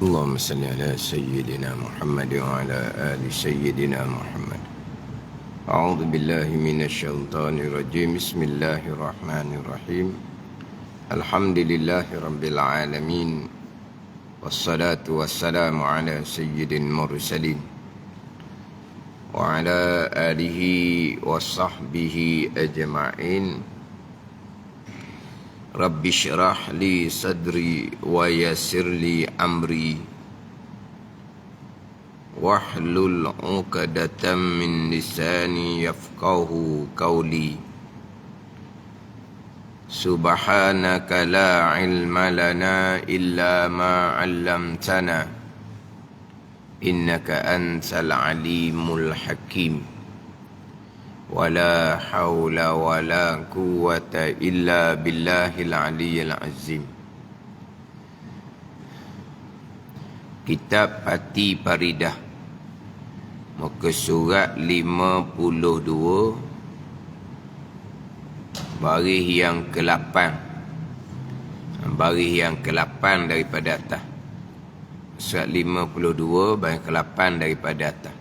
اللهم صل على سيدنا محمد وعلى آل سيدنا محمد. أعوذ بالله من الشيطان الرجيم. بسم الله الرحمن الرحيم. الحمد لله رب العالمين، والصلاة والسلام على سيد المرسلين وعلى آله وصحبه أجمعين. Rabbi syrah li sadri wa yassir li amri wahlul 'uqdatam min lisani yafqahu qawli. Subhanaka la ilma lana illa ma 'allamtana innaka antal alimul hakim. Wala hawla wala quwwata illa billahil aliyyil azim. Kitab Pati Paridah, muka surat 52, baris yang ke-8. Baris yang ke-8 daripada atas. Surat 52 baris ke-8 daripada atas.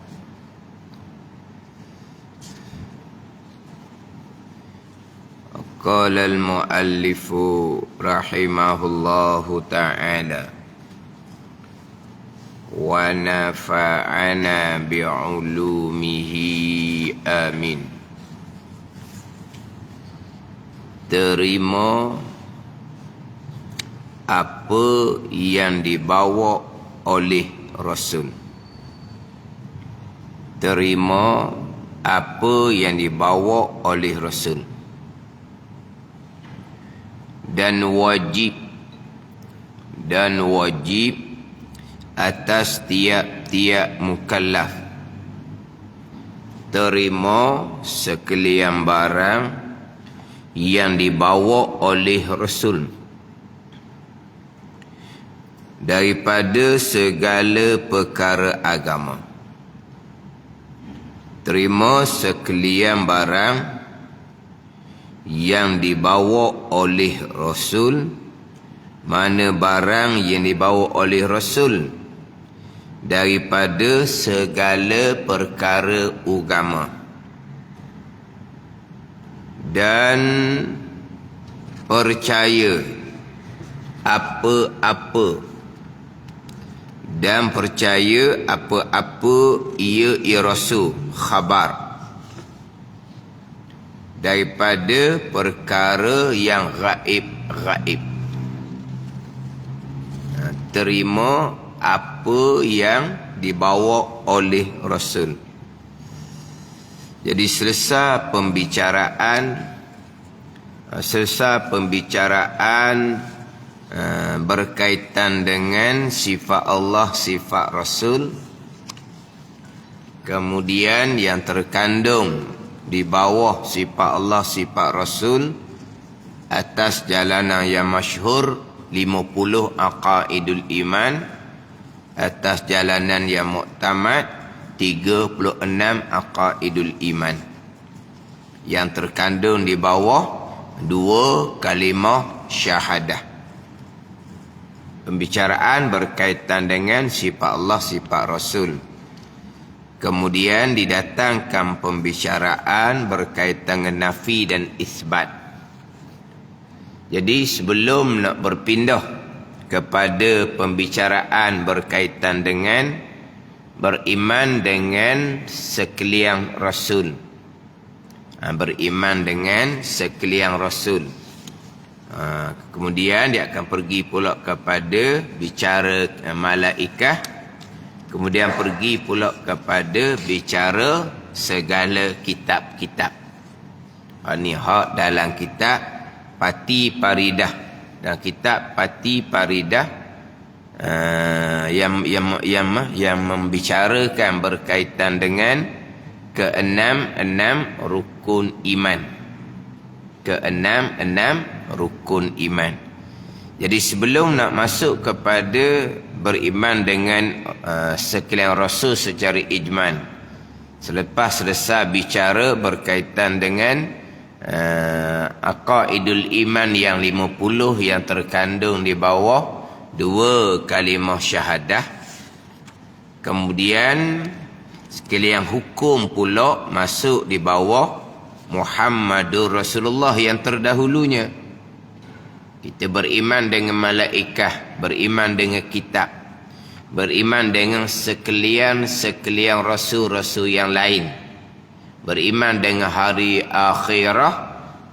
Qala al-muallifu rahimahullahu ta'ala wa nafa'ana bi'ulumihi amin. Terima apa yang dibawa oleh Rasul. Terima apa yang dibawa oleh Rasul. Dan wajib atas tiap-tiap mukallaf terima sekalian barang yang dibawa oleh Rasul daripada segala perkara agama. Terima sekalian barang yang dibawa oleh Rasul. Mana barang yang dibawa oleh Rasul daripada segala perkara agama. Dan percaya apa-apa ia Rasul khabar daripada perkara yang gaib. Terima apa yang dibawa oleh Rasul. Jadi selesai pembicaraan berkaitan dengan sifat Allah, sifat Rasul. Kemudian yang terkandung di bawah sifat Allah, sifat Rasul atas jalanan yang masyhur 50 aqaidul iman, atas jalanan yang muktamad 36 aqaidul iman, yang terkandung di bawah 2 kalimah syahadah. Pembicaraan berkaitan dengan sifat Allah, sifat Rasul. Kemudian didatangkan pembicaraan berkaitan dengan nafi dan isbat. Jadi sebelum nak berpindah kepada pembicaraan berkaitan dengan beriman dengan sekalian Rasul. Beriman dengan sekalian Rasul. Kemudian dia akan pergi pula kepada bicara malaikah. Kemudian pergi pula kepada bicara segala kitab-kitab. Ini hak dalam kitab Pati Paridah. Dan kitab Pati Paridah yang membicarakan berkaitan dengan keenam rukun iman. Keenam rukun iman. Jadi sebelum nak masuk kepada beriman dengan sekalian Rasul secara ijman, selepas selesai bicara berkaitan dengan aqaidul iman yang 50 yang terkandung di bawah 2 kalimah syahadah. Kemudian sekalian hukum pula masuk di bawah Muhammadur Rasulullah yang terdahulunya. Kita beriman dengan malaikah, beriman dengan kitab, beriman dengan sekalian rasul-rasul yang lain, beriman dengan hari akhirah,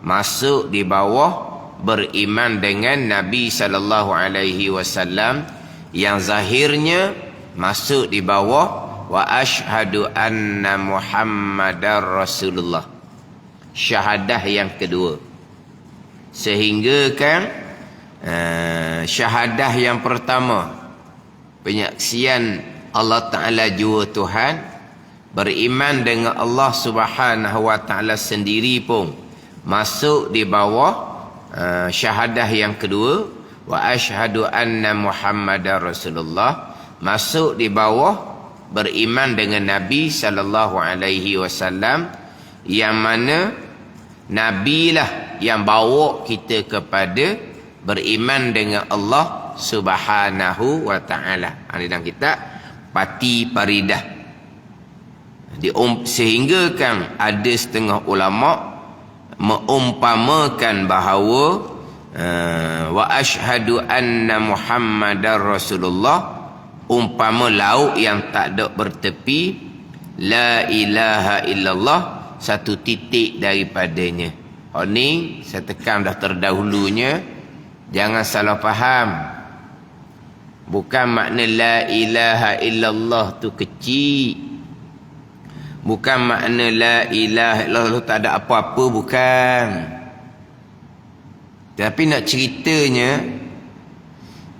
masuk di bawah beriman dengan Nabi sallallahu alaihi wasallam yang zahirnya masuk di bawah wa asyhadu anna Muhammadar Rasulullah. Syahadah yang kedua. Sehingga kan syahadah yang pertama, penyaksian Allah Ta'ala jua Tuhan, beriman dengan Allah Subhanahu Wa Ta'ala sendiri pun masuk di bawah syahadah yang kedua, wa asyhadu anna Muhammadar Rasulullah, masuk di bawah beriman dengan Nabi sallallahu alaihi wasallam, yang mana Nabi lah yang bawa kita kepada beriman dengan Allah Subhanahu Wa Ta'ala. Dalam kitab Pati Paridah. Sehingga kan ada setengah ulama mengumpamakan bahawa wa asyhadu anna Muhammadar Rasulullah umpama laut yang tak ada bertepi, la ilaha illallah, satu titik daripadanya. Ni saya tekan dah terdahulunya, jangan salah faham. Bukan makna la ilaha illallah tu kecil, bukan makna la ilaha illallah tak ada apa-apa, bukan. Tapi nak ceritanya,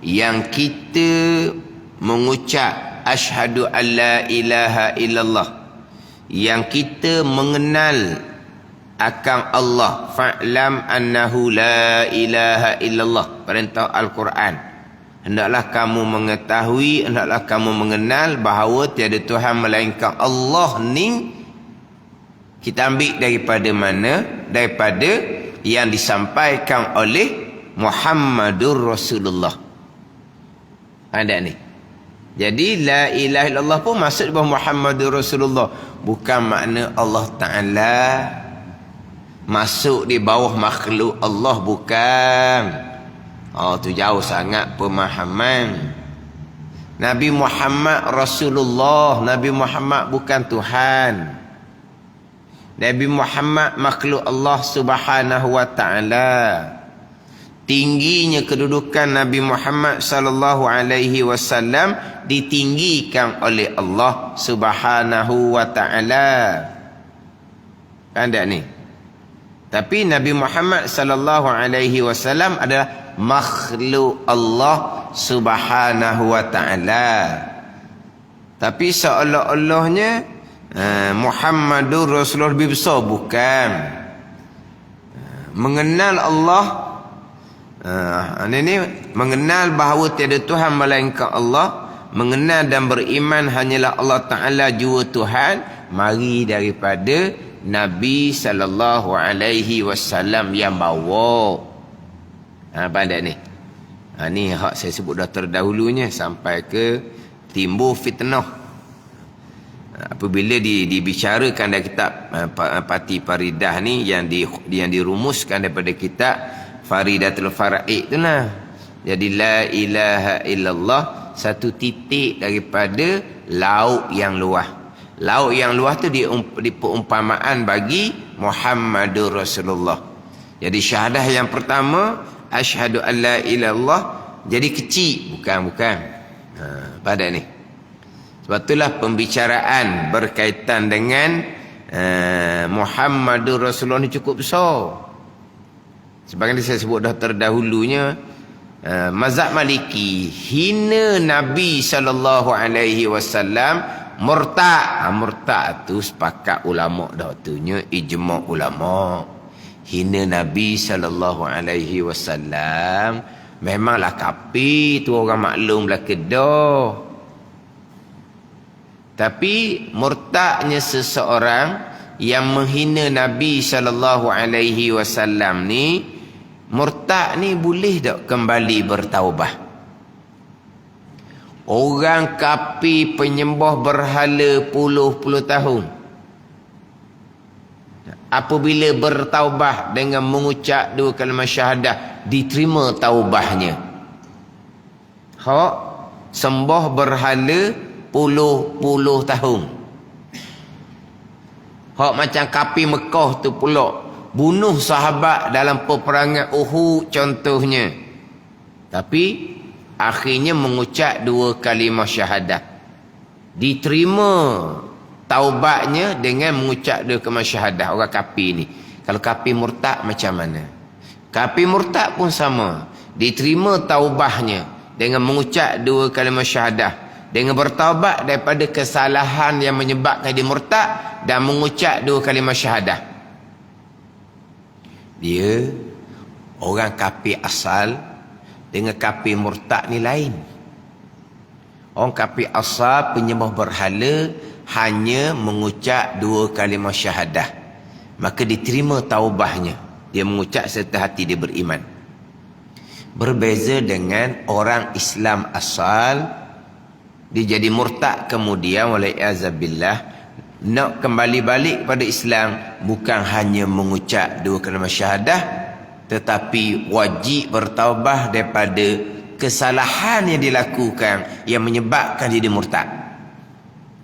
yang kita mengucap asyhadu an la ilaha illallah, yang kita mengenal akan Allah, fa'lam annahu la ilaha illallah, perintah Al-Quran. Hendaklah kamu mengetahui, hendaklah kamu mengenal bahawa tiada Tuhan melainkan Allah ni. Kita ambil daripada mana? Daripada yang disampaikan oleh Muhammadur Rasulullah. Ada ni. Jadi la ilaha illallah pun masuk di bawah Muhammadur Rasulullah. Bukan makna Allah Ta'ala masuk di bawah makhluk Allah, bukan. Tu jauh sangat pemahaman. Nabi Muhammad Rasulullah, Nabi Muhammad bukan Tuhan. Nabi Muhammad makhluk Allah Subhanahu Wa Ta'ala. Tingginya kedudukan Nabi Muhammad sallallahu alaihi wasallam ditinggikan oleh Allah Subhanahu Wa Ta'ala. Kan tak ni? Tapi Nabi Muhammad sallallahu alaihi wasallam adalah makhluk Allah Subhanahu Wa Ta'ala. Tapi seolah-olahnya Muhammadur Rasulullah lebih besar, bukan. Mengenal Allah, ini mengenal bahawa tiada Tuhan melainkan Allah, mengenal dan beriman hanyalah Allah Ta'ala jua Tuhan, mari daripada Nabi sallallahu alaihi wasallam yang bawa. Pandai ni. Ni hak saya sebut dah terdahulunya sampai ke timbul fitnah. Apabila dibicarakan dalam kitab Pati Paridah ni, yang dirumuskan daripada kitab Faridatul Fara'id tu lah. Jadi la ilaha illallah, satu titik daripada laut yang luas. Laut yang luas tu di perumpamaan bagi Muhammadur Rasulullah. Jadi syahadah yang pertama, asyhadu an la ilallah, jadi kecil, bukan. Pada ni. Sebab itulah pembicaraan berkaitan dengan Muhammadur Rasulullah ni cukup besar. Sebagaimana saya sebut dah terdahulunya, mazhab Maliki hina Nabi sallallahu alaihi wasallam, murtad. Murtad tu sepakat ulama dah tunya, ijma' ulama. Hina Nabi sallallahu alaihi wasallam memanglah kafir, tu orang maklumlah kedah. Tapi murtadnya seseorang yang menghina Nabi sallallahu alaihi wasallam ni, murtad ni boleh tak kembali bertaubat? Orang kafir penyembah berhala puluh-puluh tahun, apabila bertaubah dengan mengucap dua kalimah syahadah, diterima taubahnya. Hak sembah berhala puluh-puluh tahun. Hak macam kafir Mekah tu pula, bunuh sahabat dalam peperangan Uhud contohnya, tapi akhirnya mengucap dua kalimah syahadah, diterima taubatnya dengan mengucap dua kalimah syahadah. Orang kafir ni, kalau kafir murtad macam mana? Kafir murtad pun sama, diterima taubahnya dengan mengucap dua kalimah syahadah, dengan bertaubat daripada kesalahan yang menyebabkan dia murtad dan mengucap dua kalimah syahadah. Dia orang kafir asal dengan kafir murtad ni lain. Orang kafir asal penyembah berhala hanya mengucap dua kalimah syahadah, maka diterima taubahnya, dia mengucap serta hati dia beriman. Berbeza dengan orang Islam asal, dia jadi murtad kemudian walaiyazabillah nak kembali balik pada Islam, bukan hanya mengucap dua kalimah syahadah, tetapi wajib bertaubah daripada kesalahan yang dilakukan yang menyebabkan dia murtad.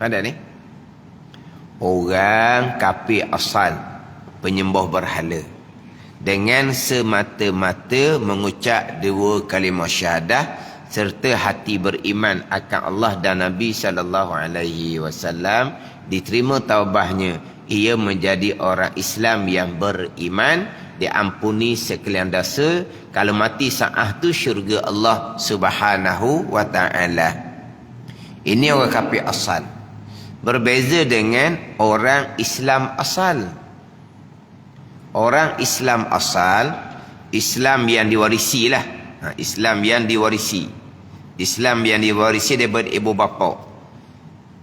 Ada ni orang kafir asal penyembah berhala dengan semata-mata mengucap dua kalimah syahadah serta hati beriman akan Allah dan Nabi SAW, diterima taubahnya, ia menjadi orang Islam yang beriman, diampuni sekalian dosa, kalau mati saat tu syurga Allah Subhanahu wa taala. Ini orang kafir asal. Berbeza dengan orang Islam asal. Orang Islam asal, Islam yang diwarisi lah. Islam yang diwarisi. Islam yang diwarisi daripada ibu bapa.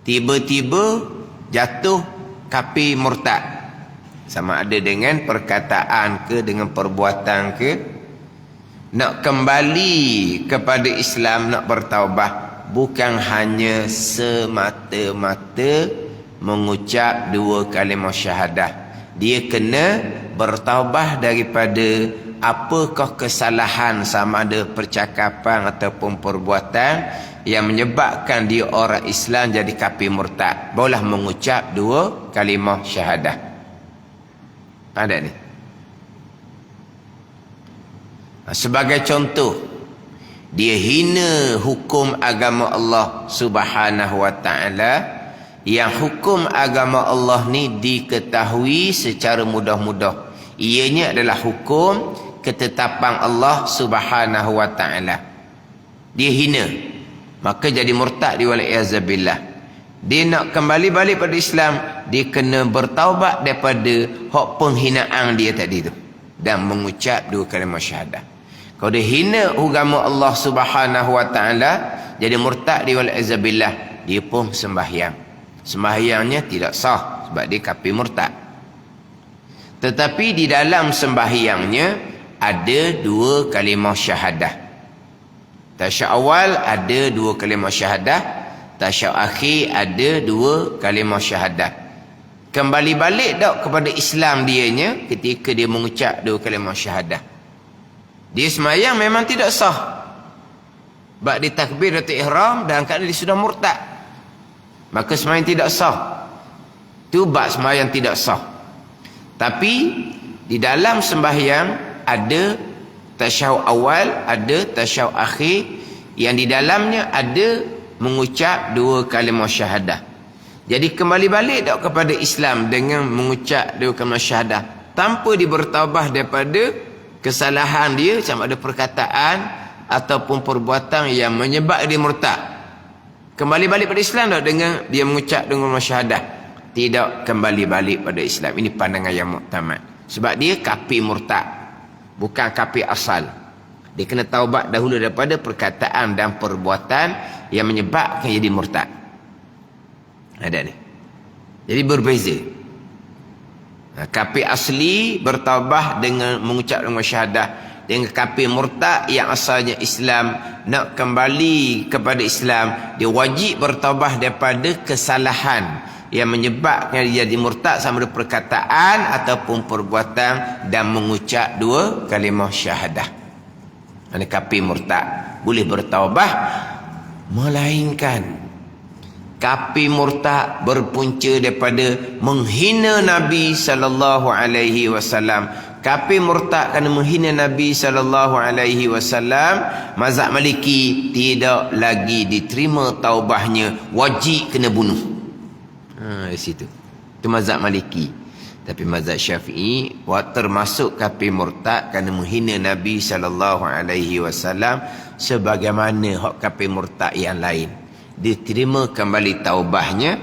Tiba-tiba jatuh kafir murtad. Sama ada dengan perkataan ke, dengan perbuatan ke, nak kembali kepada Islam, nak bertaubah, bukan hanya semata-mata mengucap dua kalimah syahadah. Dia kena bertaubah daripada apakah kesalahan, sama ada percakapan ataupun perbuatan yang menyebabkan dia orang Islam jadi kafir murtad, barulah mengucap dua kalimah syahadah. Ada ni. Sebagai contoh, dia hina hukum agama Allah Subhanahu wa taala, yang hukum agama Allah ni diketahui secara mudah-mudah. Ianya adalah hukum ketetapan Allah Subhanahu wa taala. Dia hina, maka jadi murtad di walaiyazabillah. Dia nak kembali balik pada Islam, dia kena bertaubat daripada hak penghinaan dia tadi tu dan mengucap dua kalimah syahadah. Kalau dia hina agama Allah Subhanahu wa taala, jadi murtad di walaiyazabillah, dia pun sembahyang. Sembahyangnya tidak sah sebab dia kafir murtad. Tetapi di dalam sembahyangnya ada dua kalimah syahadah. Tasyahud awal ada dua kalimah syahadah, tasyahud akhir ada dua kalimah syahadah. Kembali balik tak kepada Islam dianya ketika dia mengucap dua kalimah syahadah. Dia sembahyang memang tidak sah, sebab dia takbiratul ihram dan kerana dia sudah murtad, maka sembahyang tidak sah. Tu bab sembahyang tidak sah. Tapi di dalam sembahyang ada tasyahud awal, ada tasyahud akhir, yang di dalamnya ada mengucap dua kalimah syahadah. Jadi kembali balik tak kepada Islam dengan mengucap dua kalimah syahadah tanpa dia bertaubah daripada kesalahan dia, sama ada perkataan ataupun perbuatan yang menyebabkan dia murtad. Kembali balik pada Islam tak dengan dia mengucap dua kalimah syahadah? Tidak kembali balik pada Islam. Ini pandangan yang muktamad. Sebab dia kafir murtad, bukan kafir asal. Dia kena taubat dahulu daripada perkataan dan perbuatan yang menyebabkan jadi murtad. Ada ni. Jadi berbeza. Kafir asli bertaubah dengan mengucap kalimah syahadah, dengan kafir murtad yang asalnya Islam nak kembali kepada Islam, dia wajib bertaubat daripada kesalahan yang menyebabkan dia jadi murtad, sama ada perkataan ataupun perbuatan, dan mengucap 2 kalimah syahadah. Ini kafir murtad boleh bertaubat, melainkan kafir murtad berpunca daripada menghina Nabi sallallahu alaihi wasallam. Kafir murtad kerana menghina Nabi sallallahu alaihi wasallam, mazhab Maliki tidak lagi diterima taubahnya, wajib kena bunuh. Di situ. Itu mazhab Maliki. Tapi mazhab Syafi'i termasuk kafir murtad kerana menghina Nabi sallallahu alaihi wasallam sebagaimana hak kafir murtad yang lain. Diterima kembali taubahnya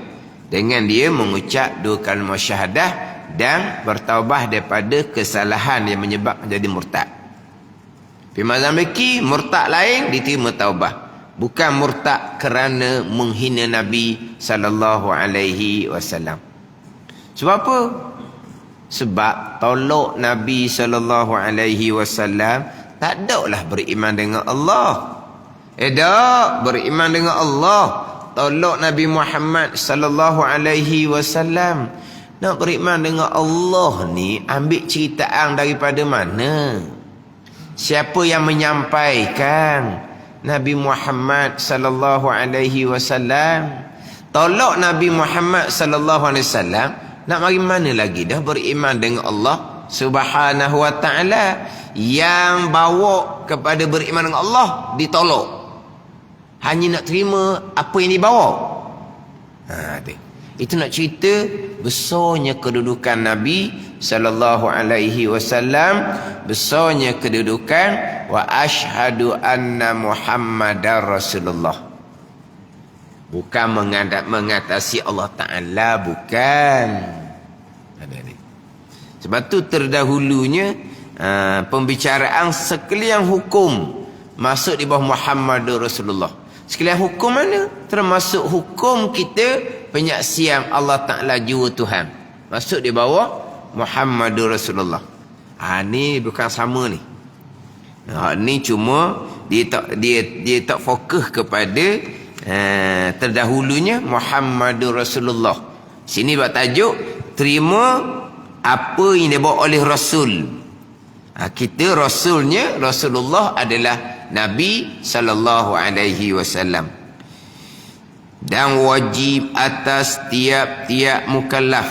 dengan dia mengucap 2 kalimah syahadah dan bertaubah daripada kesalahan yang menyebabkan jadi murtad. Di mazhab Maliki, murtad lain diterima taubah, bukan murtad kerana menghina Nabi sallallahu alaihi wasallam. Sebab apa? Sebab tolak Nabi sallallahu alaihi wasallam tak adaklah beriman dengan Allah. Tak beriman dengan Allah, tolak Nabi Muhammad sallallahu alaihi wasallam. Nak beriman dengan Allah ni ambil ceritaan daripada mana? Siapa yang menyampaikan? Nabi Muhammad sallallahu alaihi wasallam. Tolak Nabi Muhammad sallallahu alaihi wasallam, nak mari mana lagi dah beriman dengan Allah Subhanahu wa taala? Yang bawa kepada beriman dengan Allah ditolak. Hanya nak terima apa yang dibawa. Itu nak cerita besarnya kedudukan Nabi sallallahu alaihi wasallam, besarnya kedudukan wa asyhadu anna Muhammadar Rasulullah. Bukan mengatasi Allah Taala, bukan. Sebab tu terdahulunya pembicaraan sekalian hukum masuk di bawah Muhammadur Rasulullah. Sekalian hukum mana? Termasuk hukum kita penyaksian Allah Ta'ala jua Tuhan. Masuk di bawah Muhammadur Rasulullah. Ni bukan sama ni. Ni cuma dia tak fokus kepada terdahulunya Muhammadur Rasulullah. Sini buat tajuk terima apa yang dibawa oleh Rasul. Kita Rasulnya, Rasulullah adalah Nabi sallallahu alaihi wasallam. Dan wajib atas tiap-tiap mukallaf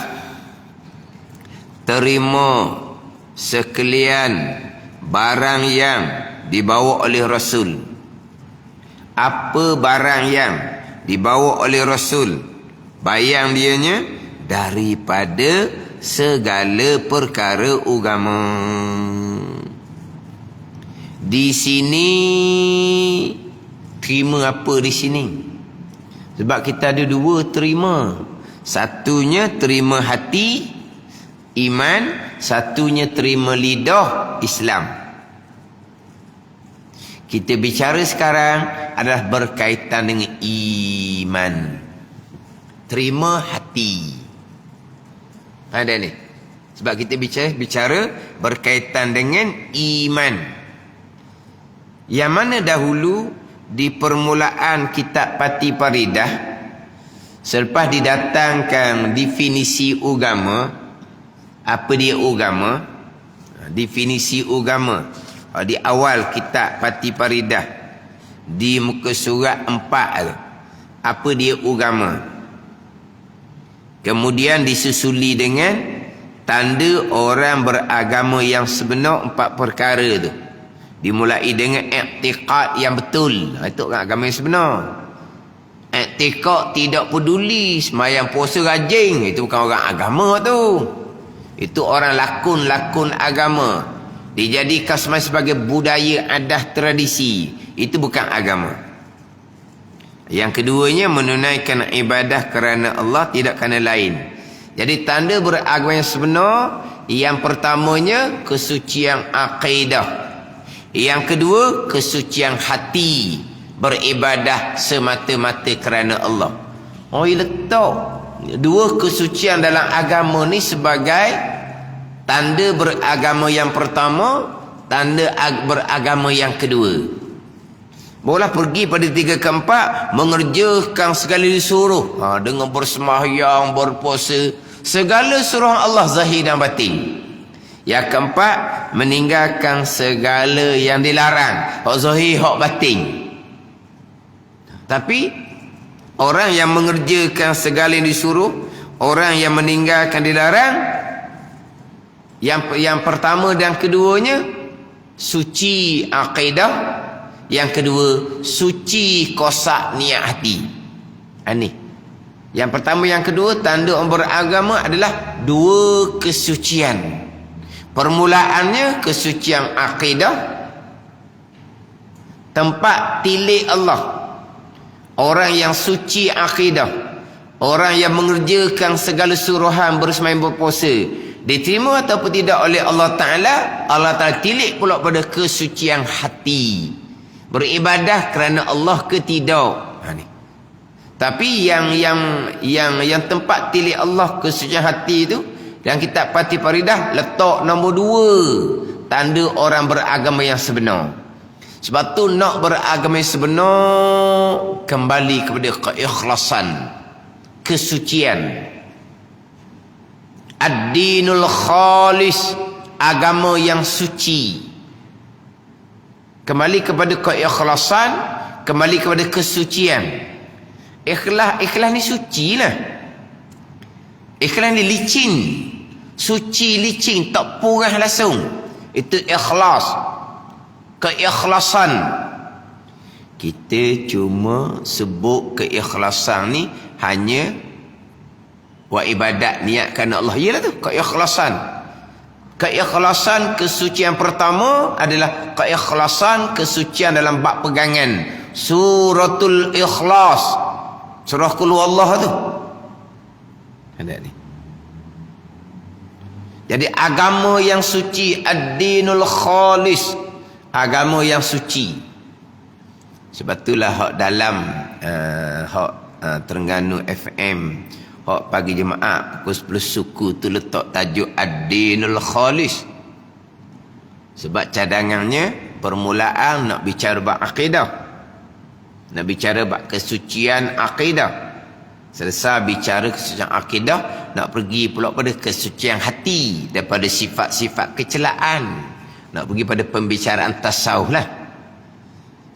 terima sekalian barang yang dibawa oleh Rasul. Apa barang yang dibawa oleh Rasul? Bayang dianya daripada segala perkara agama. Di sini terima apa di sini? Sebab kita ada 2 terima. Satunya terima hati iman, satunya terima lidah Islam. Kita bicara sekarang adalah berkaitan dengan iman. Terima hati. Ada ni. Sebab kita bicara berkaitan dengan iman. Yang mana dahulu di permulaan kitab Pati Paridah, selepas didatangkan definisi agama, apa dia agama? Definisi agama di awal kitab Pati Paridah, di muka surat 4, apa dia agama? Kemudian disusuli dengan tanda orang beragama yang sebenar 4 perkara tu. Dimulai dengan i'tiqad yang betul. Itu kan agama yang sebenar. I'tiqad tidak peduli sembahyang puasa rajin, itu bukan orang agama tu. Itu orang lakon-lakon agama. Dijadikan sebagai budaya, adat, tradisi. Itu bukan agama. Yang keduanya menunaikan ibadah kerana Allah, tidak kerana lain. Jadi tanda beragama yang sebenar, yang pertamanya kesucian akidah. Yang kedua, kesucian hati, beribadah semata-mata kerana Allah. Letak 2 kesucian dalam agama ni sebagai tanda beragama yang pertama, tanda beragama yang kedua. Boleh pergi pada 3 ke 4, mengerjakan segala disuruh, dengan bersembahyang, berpuasa, segala suruh Allah zahir dan batin. Yang keempat, meninggalkan segala yang dilarang, hak zahir, hak batin. Tapi orang yang mengerjakan segala yang disuruh, orang yang meninggalkan dilarang, yang pertama dan keduanya suci akidah, yang kedua suci kosak niat hati. Ini yang pertama, yang kedua, tanda orang beragama adalah 2 kesucian. Permulaannya kesucian akidah, tempat tilik Allah. Orang yang suci akidah, orang yang mengerjakan segala suruhan, bersembahyang, berpuasa, diterima ataupun tidak oleh Allah Ta'ala. Allah Ta'ala tilik pula pada kesucian hati, beribadah kerana Allah ke tidak. Tapi yang tempat tilik Allah kesucian hati itu, dan kitab Fatih Faridah letak nombor 2, tanda orang beragama yang sebenar. Sebab tu nak beragama yang sebenar, kembali kepada keikhlasan, kesucian. Ad-dinul khalis, agama yang suci. Kembali kepada keikhlasan, kembali kepada kesucian. Ikhlas ni suci lah. Ikhlas ni licin, suci licin, tak purah langsung. Itu ikhlas, keikhlasan. Kita cuma sebut keikhlasan ni hanya buat ibadat niat kerana Allah. Ialah tu keikhlasan. Keikhlasan kesucian pertama adalah keikhlasan kesucian dalam bab pegangan. Suratul Ikhlas, surah Qul Huwallah tu. Ada ni. Jadi agama yang suci, ad-dinul khalis, agama yang suci. Sebab itulah hak dalam Terengganu FM, hak pagi Jumaat pukul 10 suku tu letak tajuk ad-dinul khalis. Sebab cadangannya permulaan nak bicara bab akidah, nak bicara bab kesucian akidah. Selesai bicara kesucian akidah, nak pergi pula pada kesucian hati, daripada sifat-sifat kecelaan, nak pergi pada pembicaraan tasawuf lah.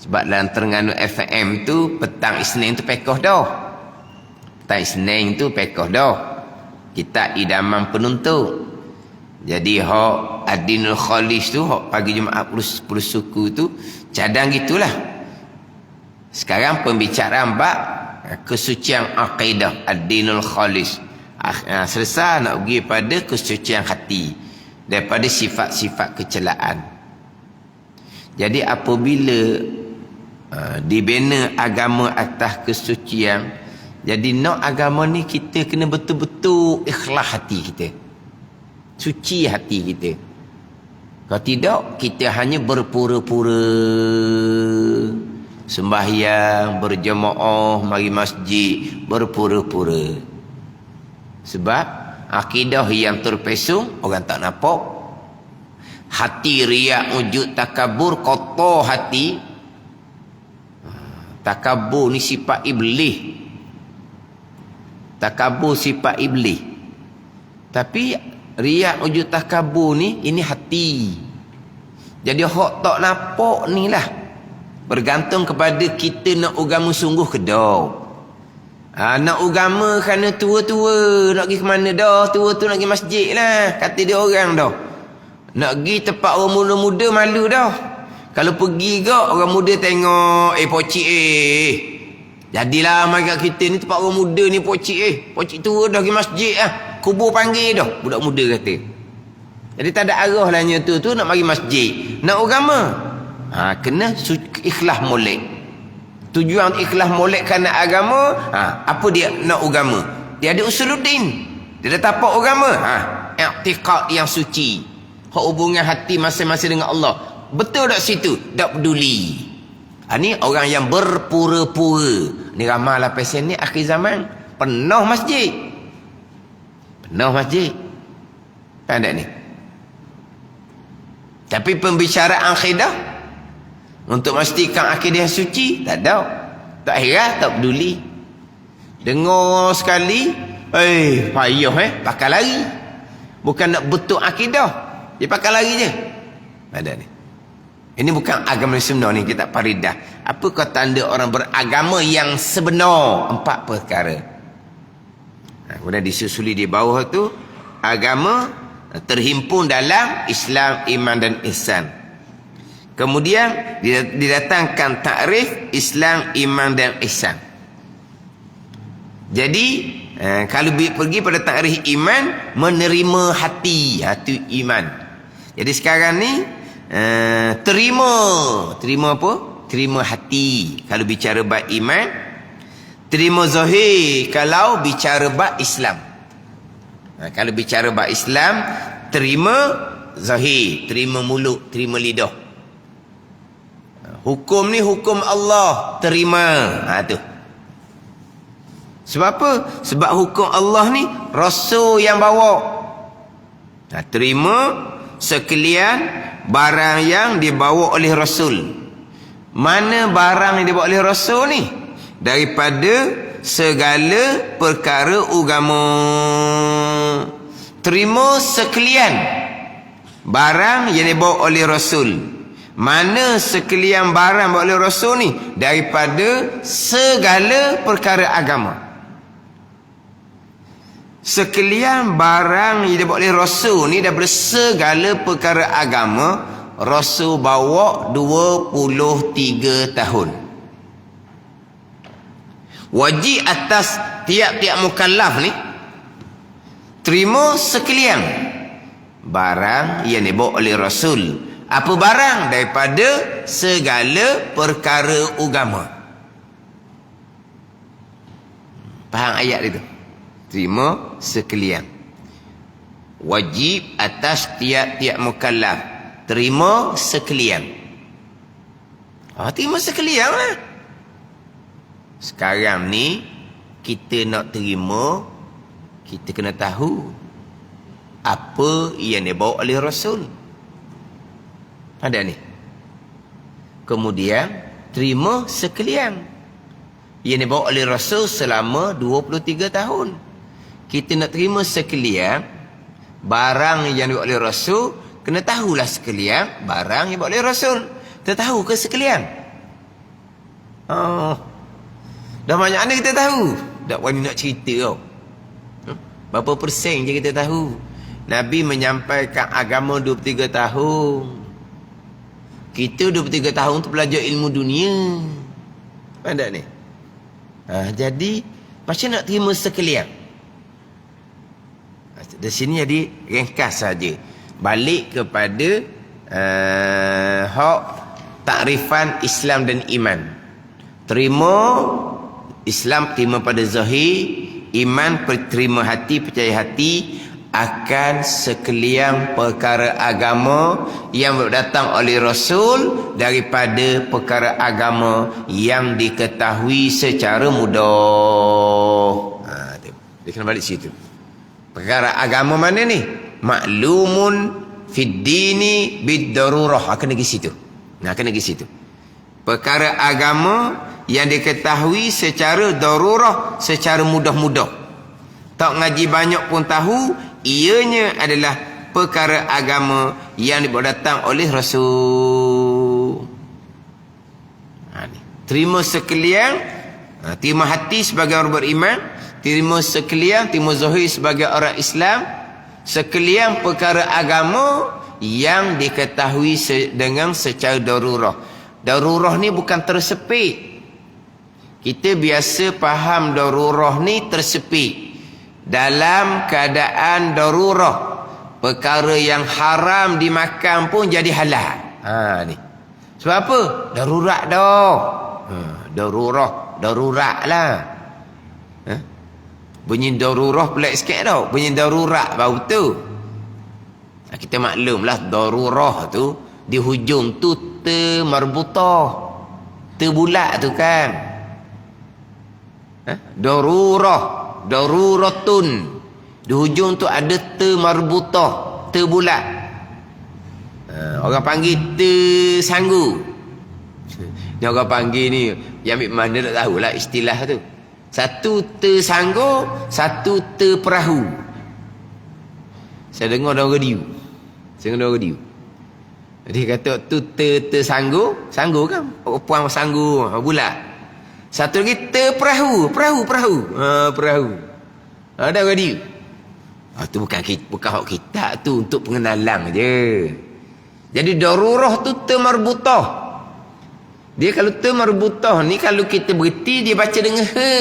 Sebab dalam Terengganu FM tu petang Isnin tu pekoh dah. Petang Isnin tu pekoh dah. Kita idaman penuntut. Jadi hak ad-dinul khalis tu, hak pagi Jumaat 10 suku tu cadang gitulah. Sekarang pembicaraan bab kesucian akidah, ad-dinul khalis. Selesai nak pergi pada kesucian hati, daripada sifat-sifat kecelaan. Jadi apabila dibina agama atas kesucian, jadi nak agama ni kita kena betul-betul ikhlas hati kita, suci hati kita. Kalau tidak, kita hanya berpura-pura sembahyang, berjemaah, mari masjid, berpura-pura. Sebab akidah yang terpesong, orang tak nampak. Hati riak, wujud, takabur, kotor hati. Takabur ni sifat iblis. Takabur sifat iblis. Tapi riak, wujud, takabur ni, ini hati. Jadi hak tak nampak ni lah, bergantung kepada kita nak agama sungguh ke dah. Nak agama kerana tua-tua nak pergi ke mana dah, tua tu nak pergi masjid lah, kata dia orang dah. Nak pergi tempat orang muda-muda malu dah. Kalau pergi ke orang muda tengok, pocik jadilah magat kita ni tempat orang muda ni, pocik pocik tua dah pergi masjid lah, kubur panggil dah, budak muda kata. Jadi tak ada arah lah tu nak mari masjid, nak agama. Kena ikhlas molek. Tujuan ikhlas molek kerana agama, apa dia nak agama? Dia ada usuluddin. Dia dah tapak agama. I'tiqad yang suci. Hak hubungan hati masing-masing dengan Allah. Betul tak situ? Tak peduli. Ni orang yang berpura-pura. Ni ramai lah pesen ni akhir zaman. Penuh masjid. Penuh masjid. Tak ada ni. Tapi pembicaraan akidah untuk memastikan akidah suci, tak ada. Tak heran, tak peduli. Dengar sekali, payah pakai lari. Bukan nak betul akidah, dia pakai lari je. Ada ni. Ini bukan agama sebenar ni, kita faridah. Apa kau tanda orang beragama yang sebenar? 4 perkara. Kemudian disusuli di bawah tu, agama terhimpun dalam Islam, iman dan ihsan. Kemudian didatangkan takrif Islam, iman dan ihsan. Jadi kalau pergi pada takrif iman, menerima hati iman. Jadi sekarang ni terima apa? Terima hati kalau bicara bab iman, terima zahir kalau bicara bab Islam. Kalau bicara bab Islam, terima zahir, terima mulut, terima lidah. Hukum ni hukum Allah, terima. Tu. Sebab apa? Sebab hukum Allah ni Rasul yang bawa. Terima sekalian barang yang dibawa oleh Rasul. Mana barang yang dibawa oleh Rasul ni? Daripada segala perkara agama. Terima sekalian barang yang dibawa oleh Rasul. Mana sekalian barang dibawa oleh Rasul ni? Daripada segala perkara agama. Sekalian barang yang dibawa oleh Rasul ni daripada segala perkara agama, Rasul bawa 23 tahun. Wajib atas tiap-tiap mukallaf ni terima sekalian barang yang dibawa oleh Rasul. Apa barang? Daripada segala perkara agama. Faham ayat itu? Terima sekalian. Wajib atas tiap-tiap mukallaf. Terima sekalian. Terima sekalian lah. Sekarang ni kita nak terima, kita kena tahu apa yang dibawa oleh Rasul. Ada ni. Kemudian terima sekalian yang dibawa oleh Rasul selama 23 tahun. Kita nak terima sekalian barang yang dibawa oleh Rasul, kena tahulah sekalian barang yang dibawa oleh Rasul. Kita tahu ke sekalian? Dah banyak mana kita tahu? Tak wani nak cerita tau. Berapa persen je kita tahu? Nabi menyampaikan agama 23 tahun. Kita 23 tahun tu belajar ilmu dunia. Ada ni. Jadi macam nak terima sekalian? Di sini jadi ringkas saja. Balik kepada hak takrifan Islam dan iman. Terima Islam, terima pada zahir. Iman, terima hati, percaya hati akan sekalian perkara agama yang datang oleh Rasul daripada perkara agama yang diketahui secara mudah. Dia kena balik situ. Perkara agama mana ni? Maklumun fid dini bid darurah. Akan pergi situ. Akan pergi situ. Perkara agama yang diketahui secara darurah, secara mudah-mudah. Tak ngaji banyak pun tahu, ianya adalah perkara agama yang dibawa datang oleh Rasul. Terima sekalian, terima hati sebagai orang beriman, terima sekalian, terima zahir sebagai orang Islam, sekalian perkara agama yang diketahui dengan secara darurah. Darurah ni bukan tersepit. Kita biasa faham darurah ni tersepit. Dalam keadaan darurah, perkara yang haram dimakan pun jadi halal. Ni. Sebab apa? Darurat dah. Darurat lah. Bunyi darurah pelik sikit tau. Bunyi darurat baru tu. Kita maklumlah darurah tu di hujung tu marbutah. Bulat tu kan. Daruratun. Di hujung tu ada marbutah, bulat. Orang panggil tersanggu. Ni orang panggil ni, yang ambil mana tak tahulah istilah tu. Satu tersanggu, satu terperahu. Saya dengar orang radio. Dia kata tu tersanggu, sanggu kan? Puan sanggu bulat. Satu lagi terperahu, perahu. Perahu. Ada radio. Tu bukan hak kita tu, untuk pengenalan je. Jadi darurah tu termarbutah. Dia kalau termarbutah ni, kalau kita berhenti dia baca dengan he.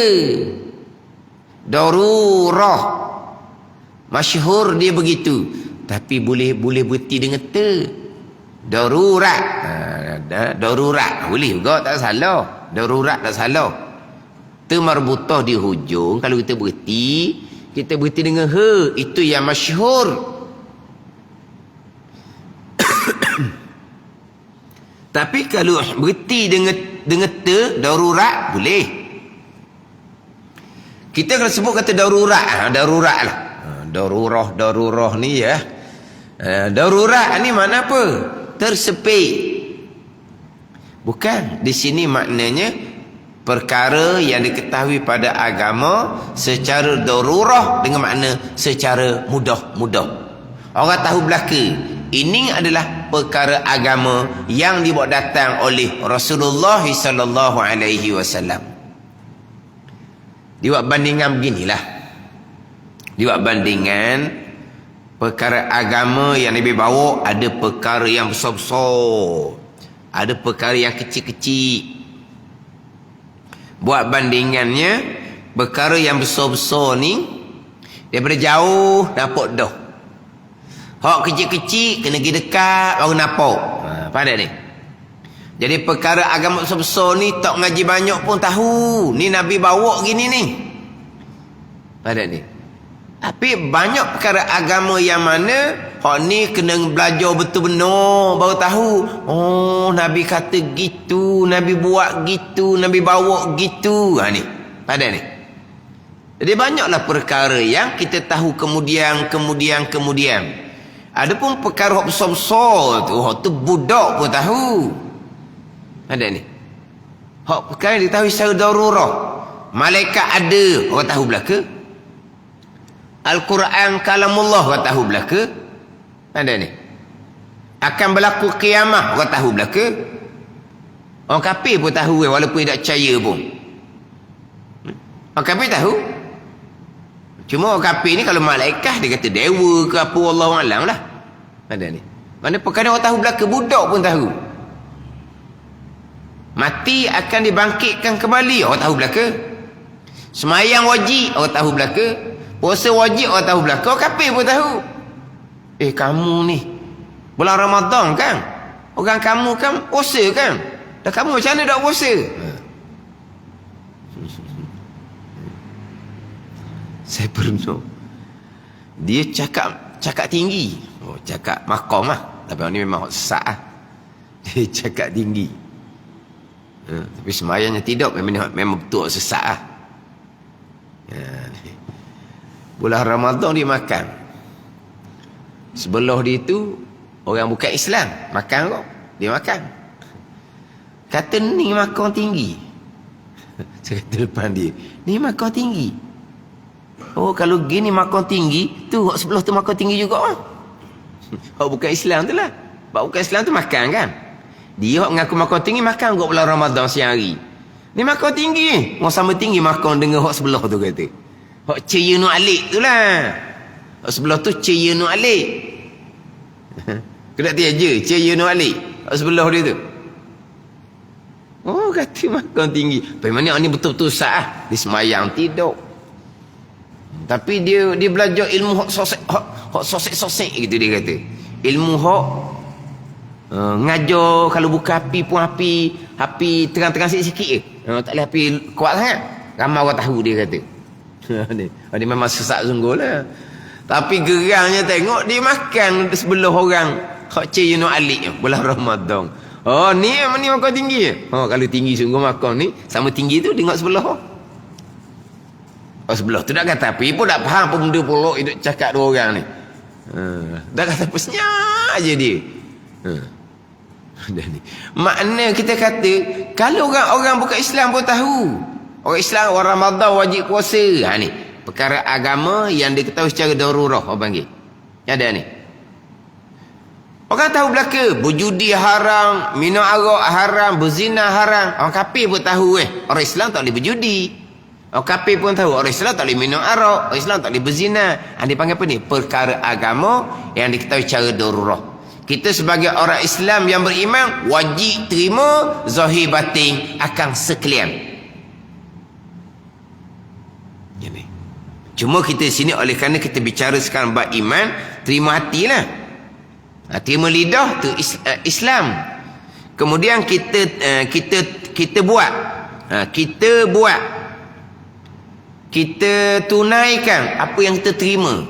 Darurah. Masyhur dia begitu. Tapi boleh berhenti dengan te. Darurat. Darurat boleh juga, tak salah. Darurat tak salah. Termarbutah di hujung, kalau kita berhenti dengan he. Itu yang masyhur. Tapi kalau berhenti dengan te, darurat, boleh. Kita kalau sebut kata darurat, darurat lah. Darurah ni ya. Darurat ni makna apa? Tersepit. Bukan. Di sini maknanya perkara yang diketahui pada agama secara darurah, dengan makna secara mudah. Orang tahu belaka. Ini adalah perkara agama yang dibawa datang oleh Rasulullah sallallahu alaihi wasallam. Dibuat bandingan beginilah. Dibuat bandingan perkara agama yang Nabi bawa, ada perkara yang besar-besar, ada perkara yang kecil-kecil. Buat bandingannya, perkara yang besar-besar ni daripada jauh nampak dah. Hak kecil-kecil kena pergi dekat baru nampak. Pandai ni. Jadi perkara agama besar-besar ni tak ngaji banyak pun tahu. Ni Nabi bawa gini ni. Pandai ni. Tapi banyak perkara agama yang mana hak ni kena belajar betul benar baru tahu. Oh, Nabi kata gitu, Nabi buat gitu, Nabi bawa gitu. Ni. Pandai ni. Jadi banyaklah perkara yang kita tahu kemudian. Adapun perkara hak besar-besar tu, hak tu budak pun tahu. Ada ni. Hak perkara diketahui secara darurah. Malaikat ada, orang tahu belaka. Al-Quran kalamullah, orang tahu belaka. Ada ni. Akan berlaku kiamah, orang tahu belaka. Orang kafir pun tahu, walaupun tidak percaya pun. Orang kafir tahu. Cuma orang kafir ni kalau malaikat dia kata dewa ke apa, Allahu a'lam lah. Ada ni. Mana perkara orang tahu belaka, budak pun tahu. Mati akan dibangkitkan kembali, orang tahu belaka. Semayang wajib, orang tahu belaka. Puasa wajib, orang tahu belaka. Orang kafir pun tahu. Kamu ni bulan Ramadan kan, orang kamu kan puasa kan. Dah kamu macam mana tak puasa? Saya pernah. Dia cakap tinggi. Cakap maqam lah. Tapi orang ni memang sesak lah. Dia cakap tinggi. Tapi semayangnya tidak. Memang betul sesak lah. Bulan Ramadan dia makan. Sebelah dia tu orang bukan Islam. Makan kok. Dia makan. Kata ni makan tinggi. Saya kata depan dia, ni makan tinggi. Oh, kalau gini makan tinggi, tu hak sebelah tu makan tinggi juga. Hak bukan Islam tu lah. Hak bukan Islam tu makan kan. Dia hak mengaku makan tinggi, makan kot bulan Ramadan siang hari. Ni makan tinggi. Orang sama tinggi makan dengan hak sebelah tu kata. Hak Ceyenu Alik tu lah. Hak sebelah tu Ceyenu Alik. Kena tiaja Ceyenu Alik. Hak sebelah dia tu. Oh, kata makan tinggi. Bagaimana ni betul-betul sah. Dia semayang tidur. Tapi dia belajar ilmu hak sosek gitu dia kata. Ilmu hak ngajar kalau buka api pun api terang-terang sikit je. Tak boleh api kuat sangat. Ramai orang tahu dia kata. Dia memang sesak sungguh lah. Tapi gerangnya tengok dia makan sebelah orang hak Ceyenu Alik bulan Ramadan. Oh, ni makan tinggi je. Oh, kalau tinggi sungguh makan ni sama tinggi tu tengok sebelah. Oh, sebelah tu dah kata api pun tak faham apa benda pula hidup cakap dua orang ni. Dah kata apa senyap je dia. Makna kita kata, kalau orang bukan Islam pun tahu. Orang Islam, orang Ramadan wajib puasa. Ni perkara agama yang diketahui secara darurah, orang panggil. Ada ni. Orang tahu belaka, berjudi haram, minum arak haram, berzina haram. Orang kafir pun tahu orang Islam tak boleh berjudi. Orang kafir pun tahu orang Islam tak boleh minum arak, orang Islam tak boleh berzina. Dia panggil apa ni? Perkara agama yang diketahui secara darurah. Kita sebagai orang Islam yang beriman wajib terima zahir batin akan sekalian. Jadi, cuma kita sini oleh kerana kita bicara sekarang bab iman, terima hatilah. Terima lidah tu Islam. Kemudian kita buat. Kita tunaikan apa yang kita terima.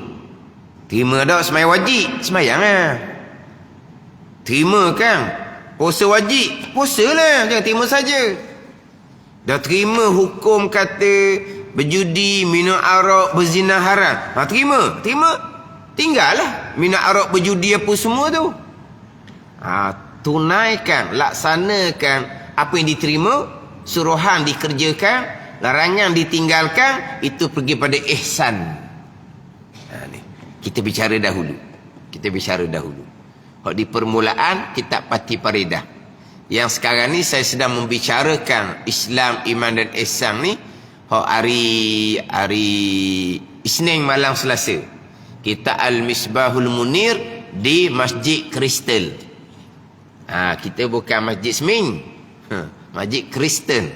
Terima dah sembahyang wajib, sembahyang lah. Terima kan puasa wajib, puasalah, jangan terima saja. Dah terima hukum kata berjudi, minum arak, berzina haram. Terima. Tinggallah minum arak, berjudi apa semua tu. Tunaikan, laksanakan apa yang diterima, suruhan dikerjakan, larangan ditinggalkan, itu pergi pada ihsan. Ni kita bicara dahulu. Di permulaan kitab Fatih Faridah. Yang sekarang ni saya sedang membicarakan Islam, iman dan ihsan ni hari Isnin malam Selasa. Kita Al-Misbahul Munir di Masjid Kristen. Kita bukan Masjid Seming. Masjid Kristen.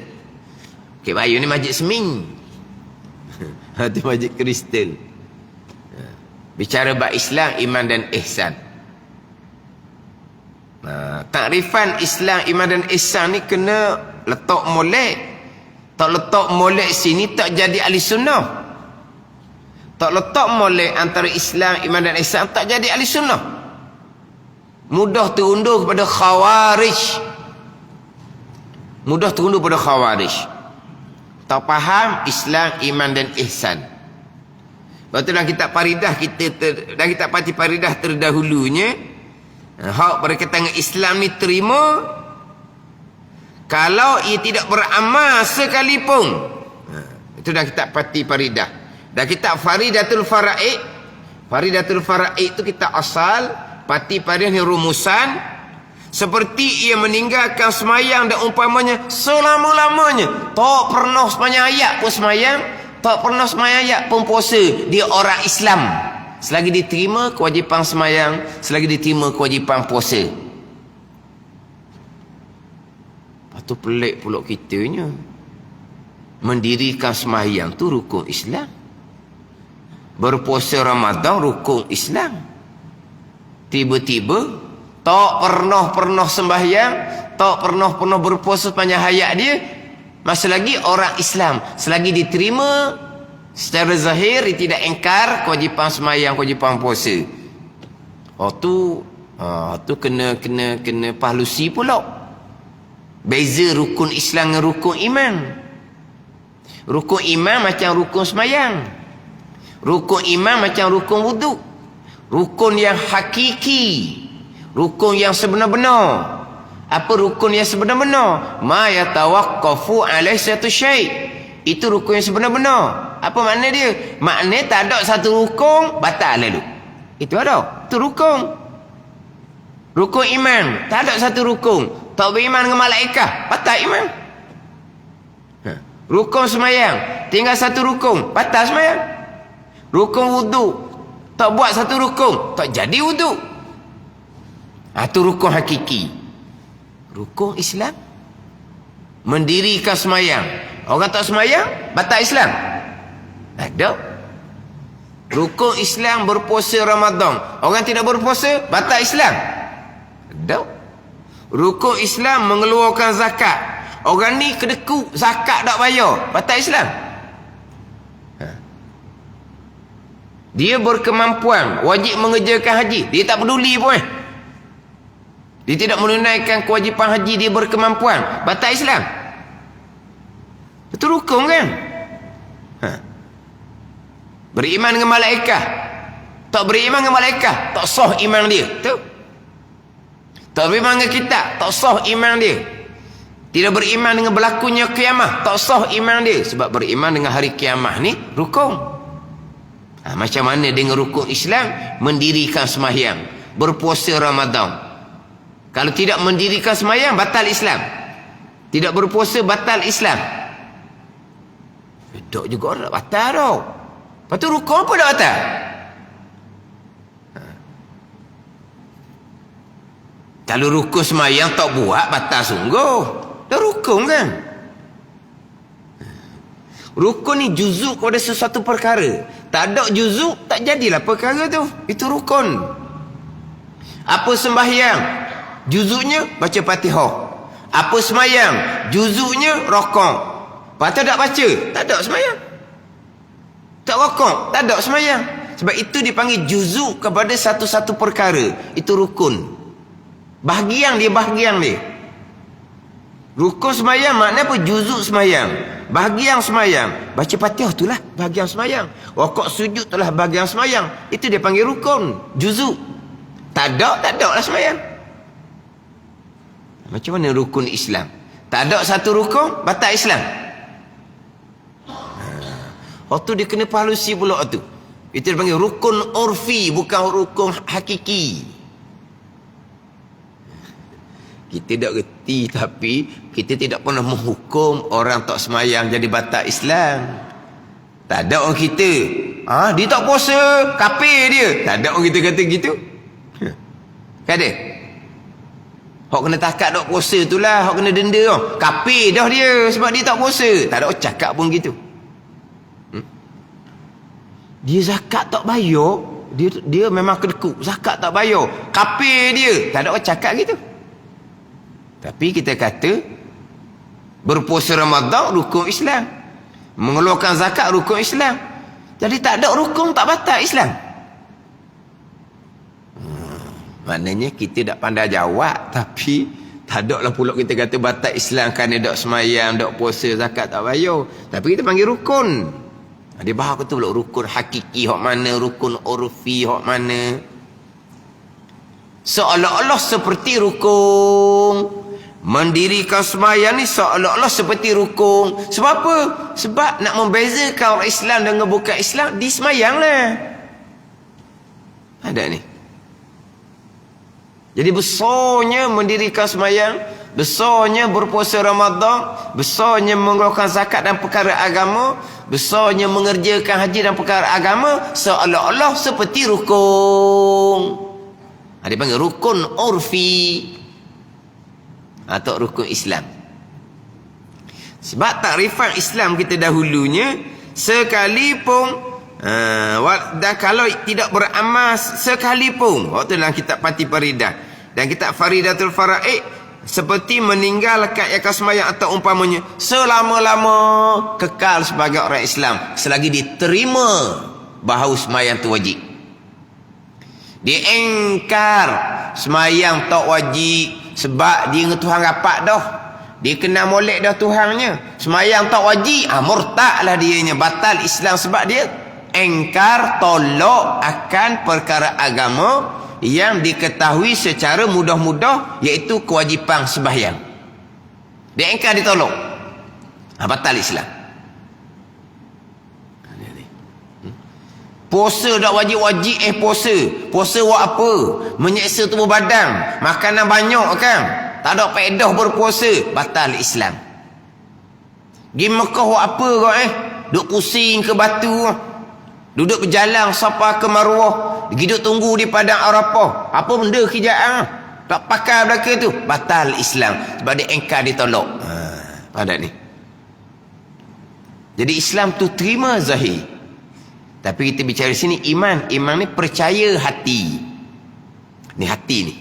Okey, Bayu ni Masjid Seming. Itu Masjid Kristen. Bicara bab Islam, iman dan ihsan. Takrifan Islam, iman dan ihsan ni kena letak molek. Tak letak molek sini tak jadi ahli sunnah. Tak letak molek antara Islam, iman dan ihsan, tak jadi ahli sunnah. Mudah terundur kepada khawarij. Tak faham Islam, iman dan ihsan. Lepas tu dalam kitab Faridah dalam kitab Fatih Faridah terdahulunya, hak berkaitan dengan Islam ni terima kalau ia tidak beramal sekalipun. Itu dalam kitab Fatih Faridah. Dan kitab Faridatul Faraid itu kita asal. Fatih Faridah ni rumusan. Seperti ia meninggalkan semayang dan umpamanya selama-lamanya, tak pernah semayang ayat pun semayang, tak pernah semayang ayat pun puasa, dia orang Islam selagi diterima kewajipan semayang, selagi diterima kewajipan puasa. Lepas tu pelik pula kitanya, mendirikan semayang tu rukun Islam, berpuasa Ramadan rukun Islam. Tiba-tiba tak pernah sembahyang, tak pernah berpuasa sepanjang hayat dia, masih lagi orang Islam, selagi diterima secara zahir, dia tidak ingkar kewajipan semayang, kewajipan puasa. Tu kena pahlusi pula. Beza rukun Islam dengan rukun iman. Rukun iman macam rukun semayang, rukun iman macam rukun wuduk. Rukun yang hakiki, rukun yang sebenar-benar. Apa rukun yang sebenar-benar? Ma yatawaqqafu alaihi satu syai'. Itu rukun yang sebenar-benar. Apa makna dia? Makna tak ada satu rukun batal lalu. Itu ada. Itu rukun. Rukun iman, tak ada satu rukun. Tak beriman dengan malaikat, batal iman. Rukun semayang, tinggal satu rukun, batal semayang. Rukun wuduk, tak buat satu rukun, tak jadi wuduk. Itu rukun hakiki. Rukun Islam, mendirikan semayang. Orang tak semayang, batal Islam. Ada. Rukun Islam berpuasa Ramadan. Orang tidak berpuasa, batal Islam. Ada. Rukun Islam mengeluarkan zakat. Orang ni kedekut, zakat tak bayar, batal Islam. Dia berkemampuan, wajib mengerjakan haji, dia tak peduli pun. Dia tidak menunaikan kewajipan haji, dia berkemampuan, batal Islam. Itu rukun kan? Beriman dengan malaikat, tak beriman dengan malaikat, tak sah iman dia. Tu. Tak beriman dengan kitab, tak sah iman dia. Tidak beriman dengan berlakunya kiamah, tak sah iman dia. Sebab beriman dengan hari kiamah ni rukun. Macam mana dengan rukun Islam? Mendirikan sembahyang, berpuasa Ramadan. Kalau tidak mendirikan sembahyang, batal Islam. Tidak berpuasa, batal Islam. Tak juga orang batal tau. Lepas tu rukun pun dah batal. Kalau rukun sembahyang tak buat, batal sungguh. Dah rukun kan? Rukun ni juzuk kepada sesuatu perkara. Tak ada juzuk, tak jadilah perkara tu. Itu rukun. Apa sembahyang? Juzuknya baca Fatihah. Apa sembahyang? Juzuknya rokok. Lepas tu tak baca, tak ada sembahyang. Tak rokok, tak ada sembahyang. Sebab itu dipanggil juzuk kepada satu-satu perkara. Itu rukun. Bahagian dia. Rukun sembahyang maknanya apa? Juzuk sembahyang, bahagian sembahyang. Baca Fatihah itulah bahagian sembahyang. Rukuk sujud itulah bahagian sembahyang. Itu dia panggil rukun, juzuk. Tak ada lah sembahyang. Macam mana rukun Islam? Tak ada satu rukun, batal Islam. Waktu dia kena pahalusi pula tu. Itu dia panggil rukun urfi, bukan rukun hakiki. Kita tak reti, tapi kita tidak pernah menghukum orang tak semayang jadi batal Islam. Tak ada orang kita, dia tak puasa, kafir dia. Tak ada orang kita kata gitu. Kan ada? Hak kena takat tak puasa itulah, hak kena denda. Kafir dah dia sebab dia tak puasa. Tak ada orang cakap pun gitu. Dia zakat tak bayar, dia memang kedekut. Zakat tak bayar, kafir dia. Tak ada orang cakap gitu. Tapi kita kata berpuasa Ramadan rukun Islam, mengeluarkan zakat rukun Islam. Jadi tak ada rukun tak batal Islam. Maknanya kita tak pandai jawab, tapi tak ada lah pula kita kata batal Islam kerana tak semayang, tak puasa, zakat tak bayar. Tapi kita panggil rukun. Dia bahas tu pula rukun hakiki hak mana, rukun urfi hak mana. Seolah-olah seperti rukun. Mendirikan sembahyang ni seolah-olah seperti rukun. Sebab apa? Sebab nak membezakan orang Islam dengan bukan Islam, di sembahyang lah. Ada ni. Jadi besarnya mendirikan sembahyang, besarnya berpuasa Ramadan, besarnya mengeluarkan zakat dan perkara agama, besarnya mengerjakan haji dan perkara agama, seolah-olah seperti rukun. Dia panggil rukun urfi atau rukun Islam. Sebab takrifan Islam kita dahulunya, sekalipun dan kalau tidak beramal sekalipun, waktu dalam kitab Pati Faridah dan kitab Faridatul Faraid, seperti meninggalkan ikat sembahyang atau umpamanya, selama-lama kekal sebagai orang Islam selagi diterima bahawa sembahyang tu wajib. Dia engkar sembahyang tak wajib sebab dia dengan Tuhan rapat dah, dia kenal molek dah Tuhannya. Sembahyang tak wajib, murtad lah dianya, batal Islam. Sebab dia engkar, tolak akan perkara agama yang diketahui secara mudah-mudah, iaitu kewajipan sembahyang. Dia engkar, ditolak, batal Islam. Puasa tak wajib-wajib, puasa buat apa? Menyeksa tubuh badan, makanan banyak kan, tak ada faedah berpuasa, batal Islam. Pergi Mekah buat apa kau duduk pusing ke batu, duduk berjalan sampai ke Marwah, duduk tunggu di padang Arafah, apa benda kerjaan, tak pakai belaka tu, batal Islam. Sebab dia engkar, ditolak. Pada ni. Jadi Islam tu terima zahir. Tapi kita bicara sini iman. Iman ni percaya hati. Ni hati ni.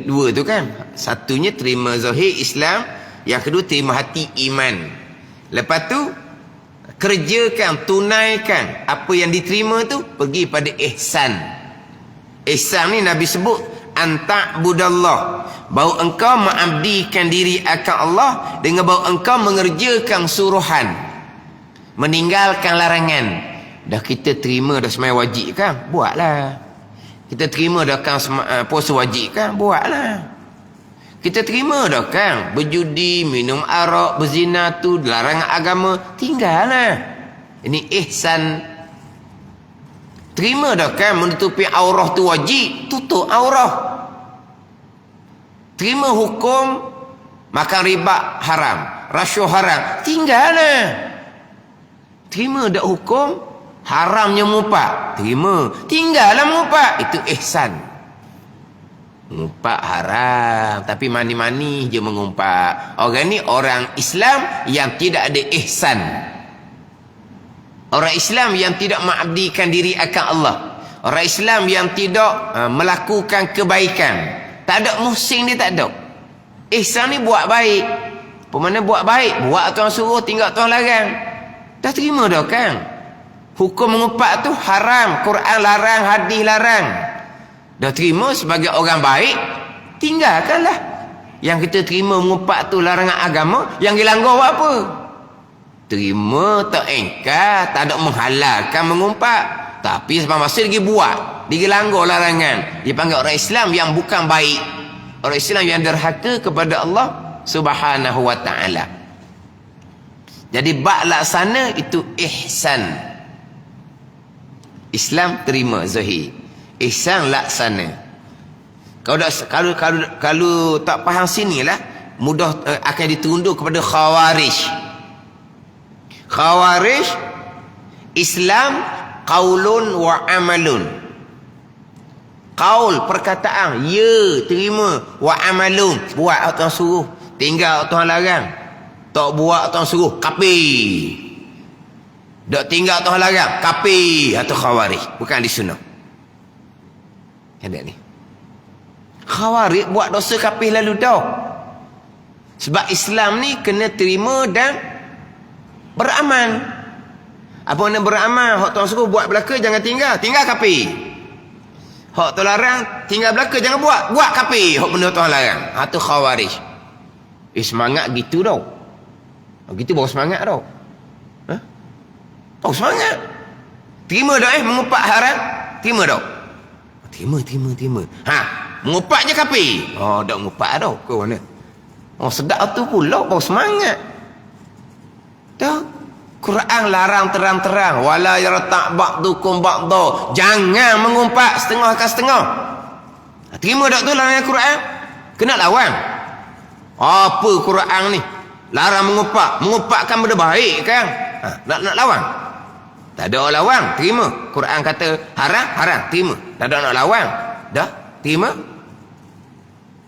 Dua tu kan. Satunya terima zahir Islam. Yang kedua terima hati iman. Lepas tu kerjakan, tunaikan apa yang diterima tu, pergi pada ihsan. Ihsan ni Nabi sebut anta'budallah, bahawa engkau mengabdikan diri akan Allah dengan bahawa engkau mengerjakan suruhan, meninggalkan larangan. Dah kita terima dah sembahyang wajib kan, buatlah. Kita terima dah kan puasa wajib kan, buatlah. Kita terima dah kan berjudi, minum arak, berzina tu larangan agama, tinggallah. Ini ihsan. Terima dah kan menutupi aurah tu wajib, tutup aurah. Terima hukum makan riba haram, rasuah haram, tinggallah. Terima dak hukum haramnya mengumpat, terima, tinggallah mengumpat. Itu ihsan. Mengumpat haram, tapi mani-mani je mengumpat. Orang ni orang Islam yang tidak ada ihsan. Orang Islam yang tidak mengabdikan diri akan Allah. Orang Islam yang tidak melakukan kebaikan. Tak ada muhsin dia, tak ada. Ihsan ni buat baik. Pemana buat baik? Buat Tuhan suruh, tinggal Tuhan larang. Dah terima dah kan? Hukum mengumpat tu haram. Quran larang, hadis larang. Dah terima sebagai orang baik, tinggalkanlah. Yang kita terima mengumpat tu larangan agama, yang dilanggar apa? Terima, tak engkar, tak ada menghalalkan mengumpat. Tapi sampai masa lagi buat, dia langgar larangan. Dia panggil orang Islam yang bukan baik. Orang Islam yang derhaka kepada Allah Subhanahu wa ta'ala. Jadi bak laksana itu ihsan. Islam terima zahir, ihsan laksana. Kalau tak faham sinilah mudah akan ditunduk kepada khawarij. Khawarij Islam qaulun wa amalun. Qaul perkataan, ya terima, wa amalun buat Tuhan suruh, tinggal Tuhan larang. Tak buat Tuhan suruh, kafir. Tak tinggal Tuhan larang, kafir atau khawarij, bukan di sunnah. Ada ni. Khawarij buat dosa kafir lalu dah. Sebab Islam ni kena terima dan beramal. Apa mana beramal? Hak Tuhan suruh buat belaka jangan tinggal, tinggal kafir. Hak Tuhan larang tinggal belaka jangan buat, buat kafir. Hak benda Tuhan larang, atau khawarij. Semangat gitu dah. Gitu baru semangat dah. Baru semangat. Terima dah mengumpat haram, terima dah. Terima. Mengumpat je kafir. Dak mengumpat dah. Kau mana? Sedap tu pula baru semangat. Dah. Quran larang terang-terang, wala yarta' ba'dukum ba'dha. Jangan mengumpat setengah ke setengah. Terima dak tu larangan Quran? Kena lawan. Apa Quran ni? Larang mengumpat. Mengumpatkan benda baik kan? Nak lawan? Tak ada orang lawan, terima. Quran kata haram, terima. Tak ada nak lawan. Dah, terima.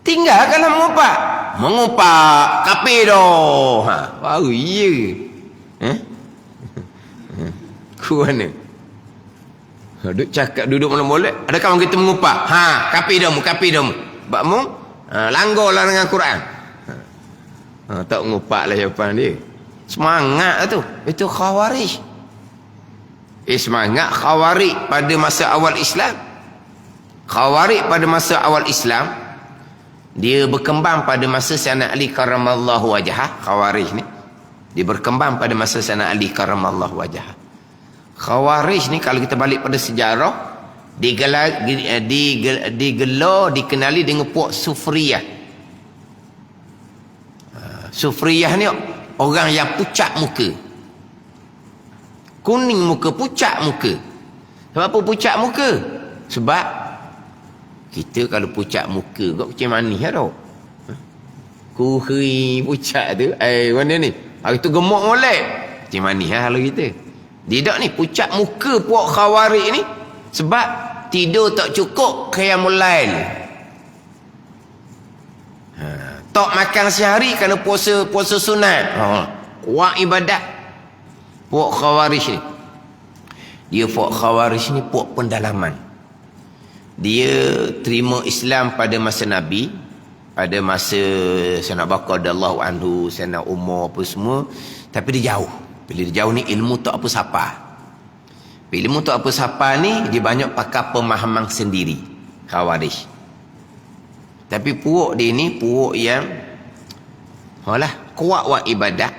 Tinggalkanlah mengumpat. Mengumpat kafir dah. Baru iya. Ku mana? Duduk cakap, duduk mana boleh. Adakah orang kita mengumpat? Kafir dah mu. Bakmu langgar larangan Quran. Tak mengumpat lah jawapan dia. Semangat tu. Itu khawarij. Semangat khawarij pada masa awal Islam. Khawarij pada masa awal Islam, dia berkembang pada masa Sayyidina Ali karamallahu wajhah. Khawarij ni dia berkembang pada masa Sayyidina Ali karamallahu wajhah. Khawarij ni kalau kita balik pada sejarah, dikenali dengan puak Sufriyah. Sufriyah ni orang yang pucat muka, kuning muka, pucat muka. Sebab apa pucat muka? Sebab kita kalau pucat muka kau macam manis lah tau. Kuhri pucat tu, mana ni? Hari tu gemuk molek. Macam manis lah kalau kita. Tidak ni, pucat muka puak khawarij ni sebab tidur tak cukup qiyamul lail. Tak makan sehari kerana puasa sunat. Kuat ibadat. Puak khawarij ni. Dia puak khawarij ni puak pendalaman. Dia terima Islam pada masa Nabi, pada masa Sayyidina Bakar radhiyallahu anhu, Sayyidina Umar apa semua, tapi dia jauh. Bila dia jauh ni ilmu tak apa siapa. Ilmu tak apa siapa ni dia banyak pakai pemahaman sendiri, khawarij. Tapi puak dia ni puak yang kuat buat ibadat,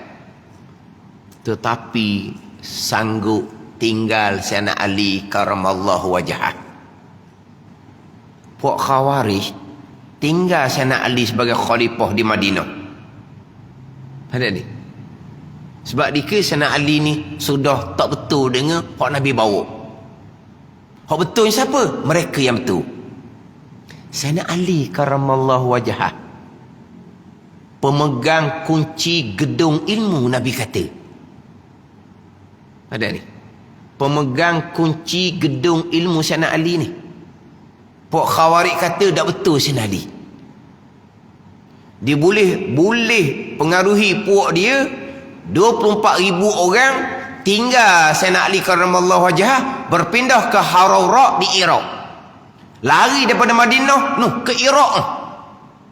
tetapi sanggup tinggal Sayyidina Ali karamallahu wajhah. Puak Khawarij tinggal Sayyidina Ali sebagai khalifah di Madinah. Ada ni. Sebab dikira Sayyidina Ali ni sudah tak betul dengan hak Nabi bawa. Hak betul siapa? Mereka yang betul. Sayyidina Ali karamallahu wajhah, pemegang kunci gedung ilmu, Nabi kata. Ada ni. Pemegang kunci gedung ilmu Sayyidina Ali ni. Puak Khawarij kata tak betul Sayyidina Ali. Dia boleh pengaruhi puak dia 24,000 orang tinggal Sayyidina Ali karamallahu wajhah berpindah ke Harura di Iraq. Lari daripada Madinah ke Iraq.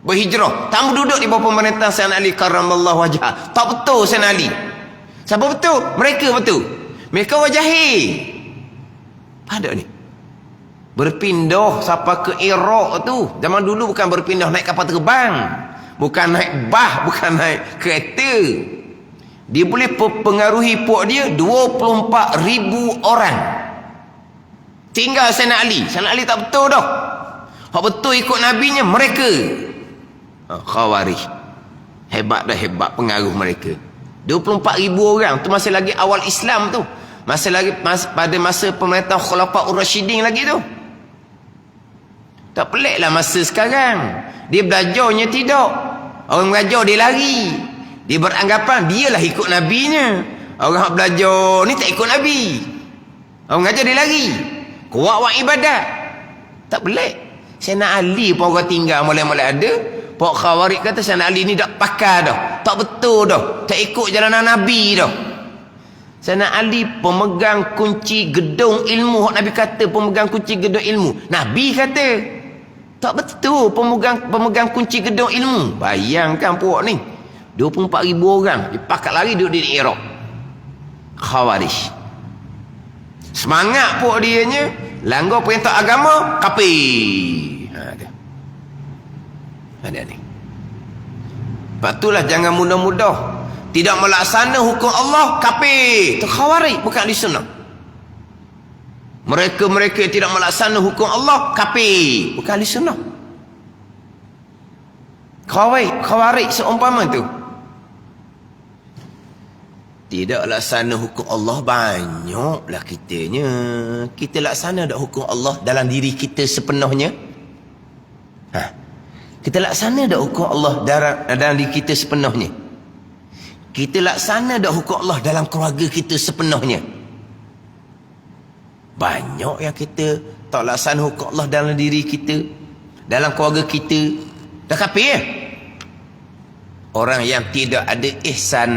Berhijrah. Tak duduk di bawah pemerintahan Sayyidina Ali karamallahu wajhah. Tak betul Sayyidina Ali. Siapa betul? Mereka betul. Mereka orang jahil. Ada ni. Berpindah sampai ke Iraq tu. Zaman dulu bukan berpindah naik kapal terbang. Bukan naik bah, bukan naik kereta. Dia boleh pengaruhi puak dia 24,000 orang. Tinggal Sayyidina Ali. Sayyidina Ali tak betul dah. Hak betul ikut nabinya mereka. Khawarij. Hebat dah, hebat pengaruh mereka. 24,000 orang tu masih lagi awal Islam tu. Masih lagi pada masa pemerintahan Khulafaur Rasyidin lagi tu. Tak peliklah masa sekarang. Dia belajarnya tidak. Orang belajar dia lari. Dia beranggapan dialah ikut nabinya. Orang yang belajar ni tak ikut nabi. Orang mengajar dia lari. Kuat buat ibadat. Tak pelik. Sayyidina Ali pun orang tinggal mulai-mulai ada. Pak Khawarij kata Sayyidina Ali ni tak pakar dah. Tak betul dah. Tak ikut jalanan nabi dah. Sayyidina Ali pemegang kunci gedung ilmu. Nabi kata pemegang kunci gedung ilmu. Nabi kata tak betul pemegang kunci gedung ilmu. Bayangkan puak ni 24,000 orang dipakat lari duduk di Iraq. Khawarij. Semangat puak dianya langgar perintah agama, kafir. Ada ni. Patulah jangan mudah-mudah tidak melaksana hukum Allah, kafir. Itu Khawarij, bukan ahli sunnah. Mereka-mereka tidak melaksana hukum Allah, kafir, bukan ahli sunnah. Khawarij seumpama tu. Tidak laksana hukum Allah, banyaklah kitanya. Kita laksana tak hukum Allah dalam diri kita sepenuhnya? Kita laksana tak hukum Allah dalam diri kita sepenuhnya? Kita laksana tak hukum Allah dalam keluarga kita sepenuhnya? Banyak yang kita tak laksana hukum Allah dalam diri kita, dalam keluarga kita. Dah kafir ya? Orang yang tidak ada ihsan.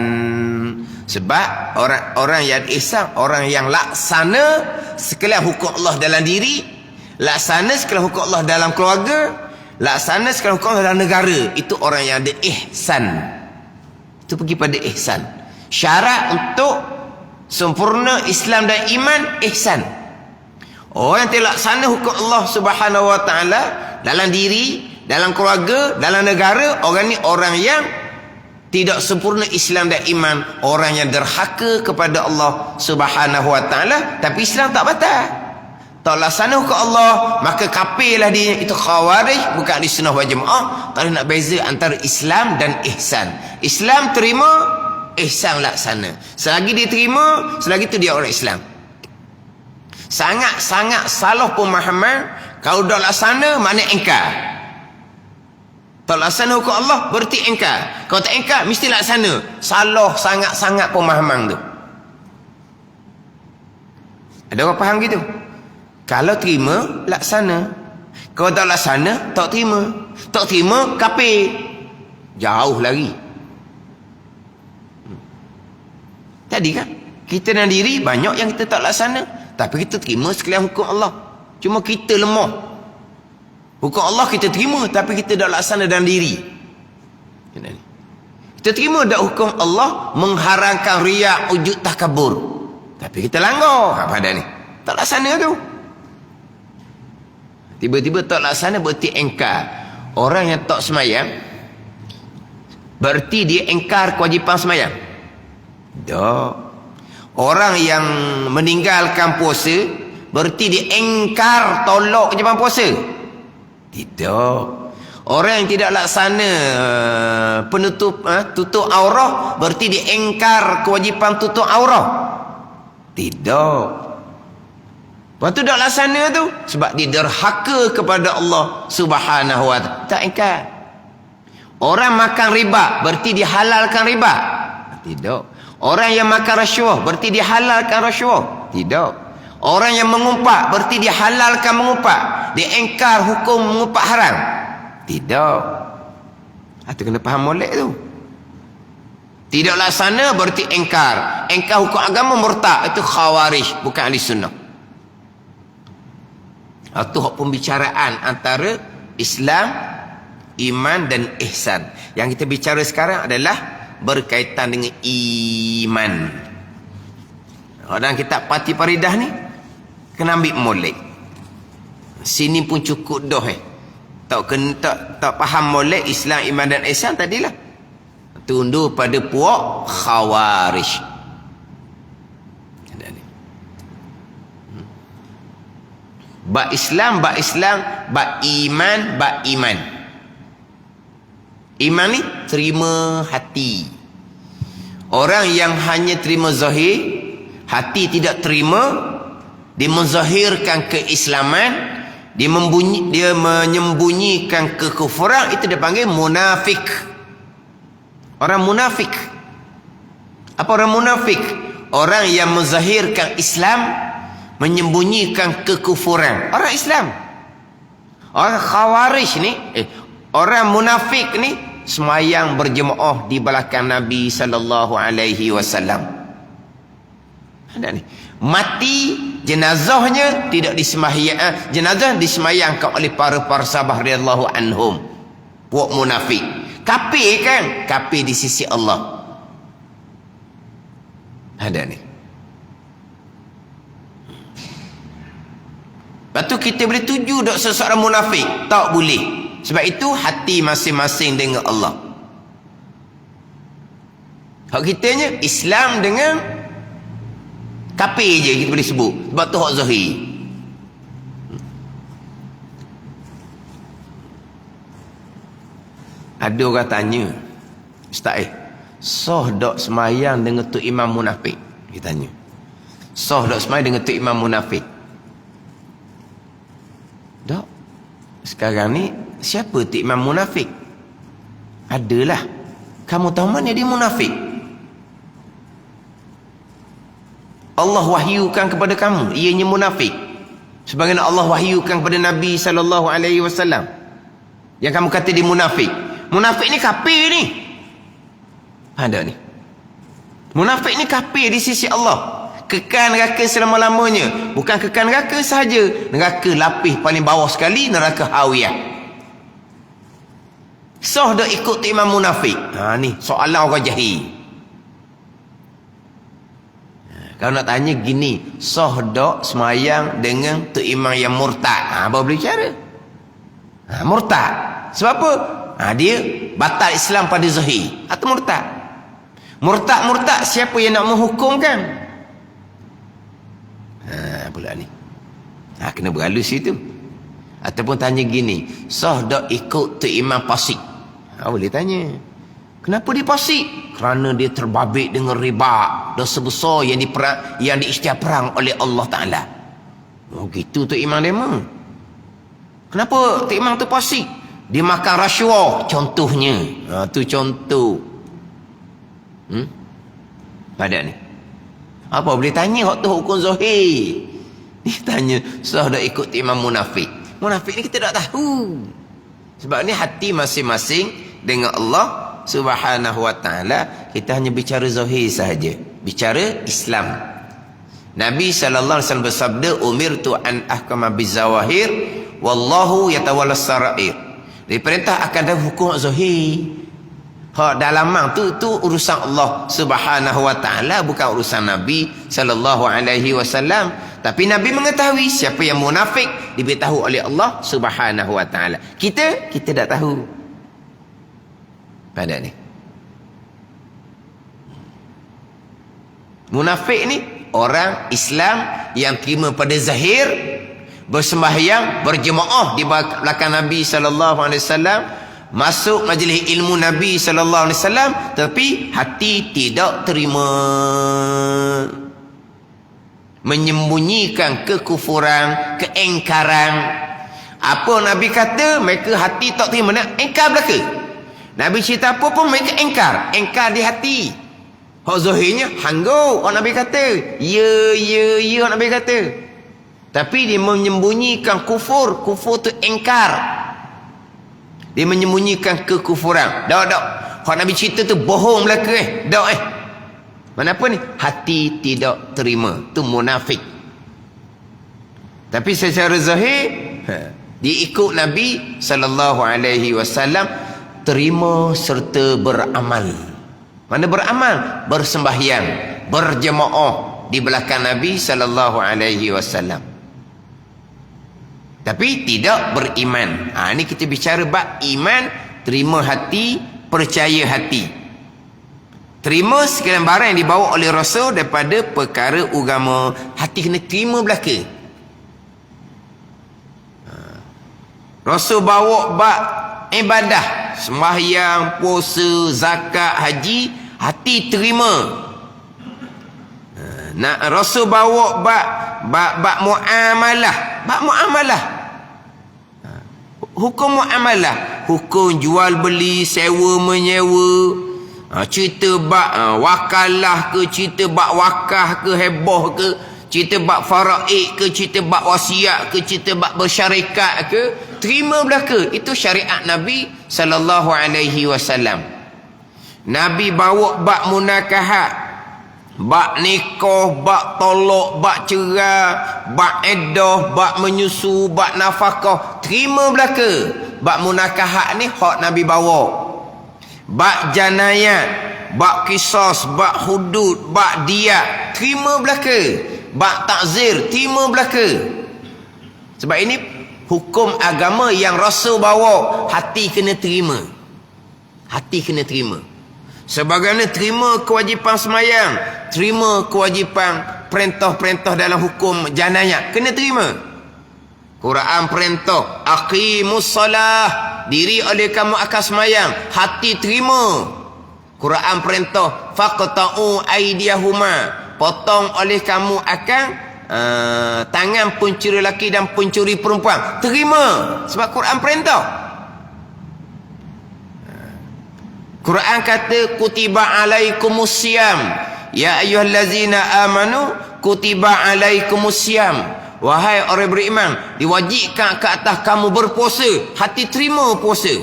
Sebab orang yang ada ihsan, orang yang laksana sekalian hukum Allah dalam diri, laksana sekalian hukum Allah dalam keluarga, laksana sekalian hukum Allah dalam negara. Itu orang yang ada ihsan. Itu pergi pada ihsan. Syarat untuk sempurna Islam dan iman, ihsan. Orang yang tidak laksana hukum Allah Subhanahu wa taala dalam diri, dalam keluarga, dalam negara, orang ni orang yang tidak sempurna Islam dan iman. Orang yang derhaka kepada Allah Subhanahu wa taala, tapi Islam tak batal. Tak laksana hukum Allah, maka kafirlah dia. Itu Khawarij, bukan ahli sunnah wal jamaah. Tak nak beza antara Islam dan ihsan. Islam terima, ihsan laksana. Selagi dia terima, selagi itu dia orang Islam. Sangat-sangat salah pemahaman. Kalau dah laksana, maknanya engkar. Tak laksana hukum Allah, berarti engkar. Kalau tak engkar, mesti laksana. Salah sangat-sangat pemahaman tu. Ada orang faham gitu? Kalau terima, laksana. Kalau tak laksana, tak terima. Tak terima, kafir. Jauh lagi. Tadi kan, kita dalam diri banyak yang kita tak laksana. Tapi kita terima sekalian hukum Allah. Cuma kita lemah. Hukum Allah kita terima, tapi kita tak laksana dalam diri. Kita terima tak hukum Allah mengharamkan riak, ujub, takabur, tapi kita langgar. Pada ni tak laksana tu. Tiba-tiba tak laksana, berarti engkar. Orang yang tak semayang, berarti dia engkar kewajipan semayang? Tak. Orang yang meninggalkan puasa, berarti dia engkar tolak kewajipan puasa? Tidak. Orang yang tidak laksana tutup aurah berarti dia engkar kewajipan tutup aurah. Tidak. Lepas tu tak laksana tu sebab dia derhaka kepada Allah Subhanahu wa ta'ala. Tak engkar. Orang makan riba berarti dia halalkan riba. Tidak. Orang yang makan rasuah berarti dia halalkan rasuah. Tidak. Orang yang mengumpat berarti dia halalkan mengumpat. Dia engkar hukum mengumpat haram. Tidak. Itu kena faham molek tu. Tidak laksana berarti engkar. Engkar hukum agama murtad. Itu khawarij, bukan ahli sunnah. Itu pembicaraan antara Islam, iman dan ihsan. Yang kita bicara sekarang adalah berkaitan dengan iman. Dalam kitab Fatih Faridah ni kena ambil molek. Sini pun cukup dah tak faham molek Islam, iman dan ihsan tadilah. Tunduk pada puak khawarij. Bak Islam, bak iman, bak iman. Iman ni terima hati. Orang yang hanya terima zahir, hati tidak terima, dia menzahirkan keislaman, dia menyembunyikan kekufuran, itu dia panggil munafik. Orang munafik. Apa orang munafik? Orang yang menzahirkan Islam, menyembunyikan kekufuran. Orang Islam. Orang khawarij ni, orang munafik ni semayang berjemaah di belakang Nabi sallallahu alaihi wasallam. Ada ni. Mati jenazahnya tidak disembahyang, jenazah disembahyangkan oleh para sahabat radhiyallahu anhum. Puak munafik. Kafir kan? Kafir di sisi Allah. Ada ni. Lepas tu kita boleh tuju tak seseorang munafik? Tak boleh. Sebab itu hati masing-masing dengan Allah. Hak kitanya Islam dengan kafir je kita boleh sebut. Sebab tu hak zahir. Ada orang tanya, Ustaz sah tak semayang dengan tu imam munafik? Dia tanya. Sah tak semayang dengan tu imam munafik? Tak. Sekarang ni siapa tu imam munafik? Adalah. Kamu tahu mana dia munafik? Allah wahyukan kepada kamu ianya munafik. Sebagaimana Allah wahyukan kepada Nabi sallallahu alaihi wasallam. Yang kamu kata dia munafik. Munafik ni kafir ni. Ada ni. Munafik ni kafir di sisi Allah. Kekal neraka selama-lamanya. Bukan kekal neraka sahaja. Neraka lapis paling bawah sekali, neraka hawiyah. Sah dah ikut imam munafik? Ni soalan orang jahil. Kalau nak tanya gini, sah dak semayang dengan tu imam yang murtad? Apa boleh cara? Murtad. Sebab apa? Dia batal Islam pada zahir. Atau murtad. Murtad siapa yang nak menghukumkan? Pula ni. Kena berhalus itu. Ataupun tanya gini, sah dak ikut tu imam fasik? Boleh tanya. Kenapa dia fasik? Kerana dia terbabit dengan riba, dosa besar yang diisytiar perang oleh Allah Ta'ala. Gitu tu imam dema. Kenapa tu imam tu fasik? Dia makan rasuah contohnya. Tu contoh. Pada ni. Apa boleh tanya hak tu hukum zahir? Dia tanya sah dak ikut imam munafik? Munafik ni kita tak tahu. Sebab ni hati masing-masing dengan Allah Subhanahu wa ta'ala. Kita hanya bicara zahir sahaja, bicara Islam. Nabi sallallahu alaihi wasallam bersabda, umirtu an ahkama bizawahir wallahu yatawalla sarair. Diperintah akan ada hukum zahir. Hak dalaman tu urusan Allah Subhanahu wa ta'ala, bukan urusan Nabi sallallahu alaihi wasallam. Tapi Nabi mengetahui siapa yang munafik, diberitahu oleh Allah Subhanahu wa ta'ala. Kita tak tahu. Pada ni. Munafik ni orang Islam yang terima pada zahir, bersembahyang berjemaah di belakang Nabi sallallahu alaihi wasallam, masuk majlis ilmu Nabi sallallahu alaihi wasallam, tapi hati tidak terima, menyembunyikan kekufuran, keengkaran. Apa Nabi kata, mereka hati tak terima, nak engkar belaka. Nabi cerita apa pun mereka engkar di hati. Hak zahirnya hanggu, orang Nabi kata ya orang Nabi kata, tapi dia menyembunyikan kufur tu engkar, dia menyembunyikan kekufuran. Tak. Hak Nabi cerita tu bohong belaka mana apa ni, hati tidak terima, tu munafik. Tapi secara zahir dia ikut Nabi sallallahu alaihi wasallam, terima serta beramal. Mana beramal? Bersembahyang, berjemaah di belakang Nabi sallallahu alaihi wasallam, tapi tidak beriman. Ini kita bicara bab iman, terima hati, percaya hati. Terima sekalian barang yang dibawa oleh Rasul daripada perkara agama. Hati kena terima belaka. Rasul bawa bab ibadah, sembahyang, puasa, zakat, haji, hati terima. Rasul bawa bab muamalah. Hukum muamalah, hukum jual beli, sewa menyewa. Cerita bab wakalah ke, cerita bab wakah ke, heboh ke, cerita bab faraid ke, cerita bab wasiat ke, cerita bab bersyarikat ke, terima belaka. Itu syariat Nabi sallallahu alaihi wasallam. Nabi bawa bab munakahat, bab nikah, bab tolak, bab cerai, bab iddah, bab menyusu, bab nafkah, terima belaka. Bab munakahat ni hak Nabi bawa. Bab janayat, bab kisos, bab hudud, bab diat, terima belaka. Bab takzir, terima belaka. Sebab ini hukum agama yang Rasul bawa, hati kena terima. Hati kena terima. Sebagaimana terima kewajipan semayang, terima kewajipan perintah-perintah dalam hukum janayat, kena terima. Quran perintah aqimus salah, diri oleh kamu akan semayang, hati terima. Quran perintah faqta'u aydiyahuma, potong oleh kamu akan tangan pencuri lelaki dan pencuri perempuan, terima. Sebab Quran perintah. Quran kata kutiba alaikumus siyam, ya ayyuhallazina amanu kutiba alaikumus siyam, wahai orang beriman, diwajibkan ke atas kamu berpuasa, hati terima puasa.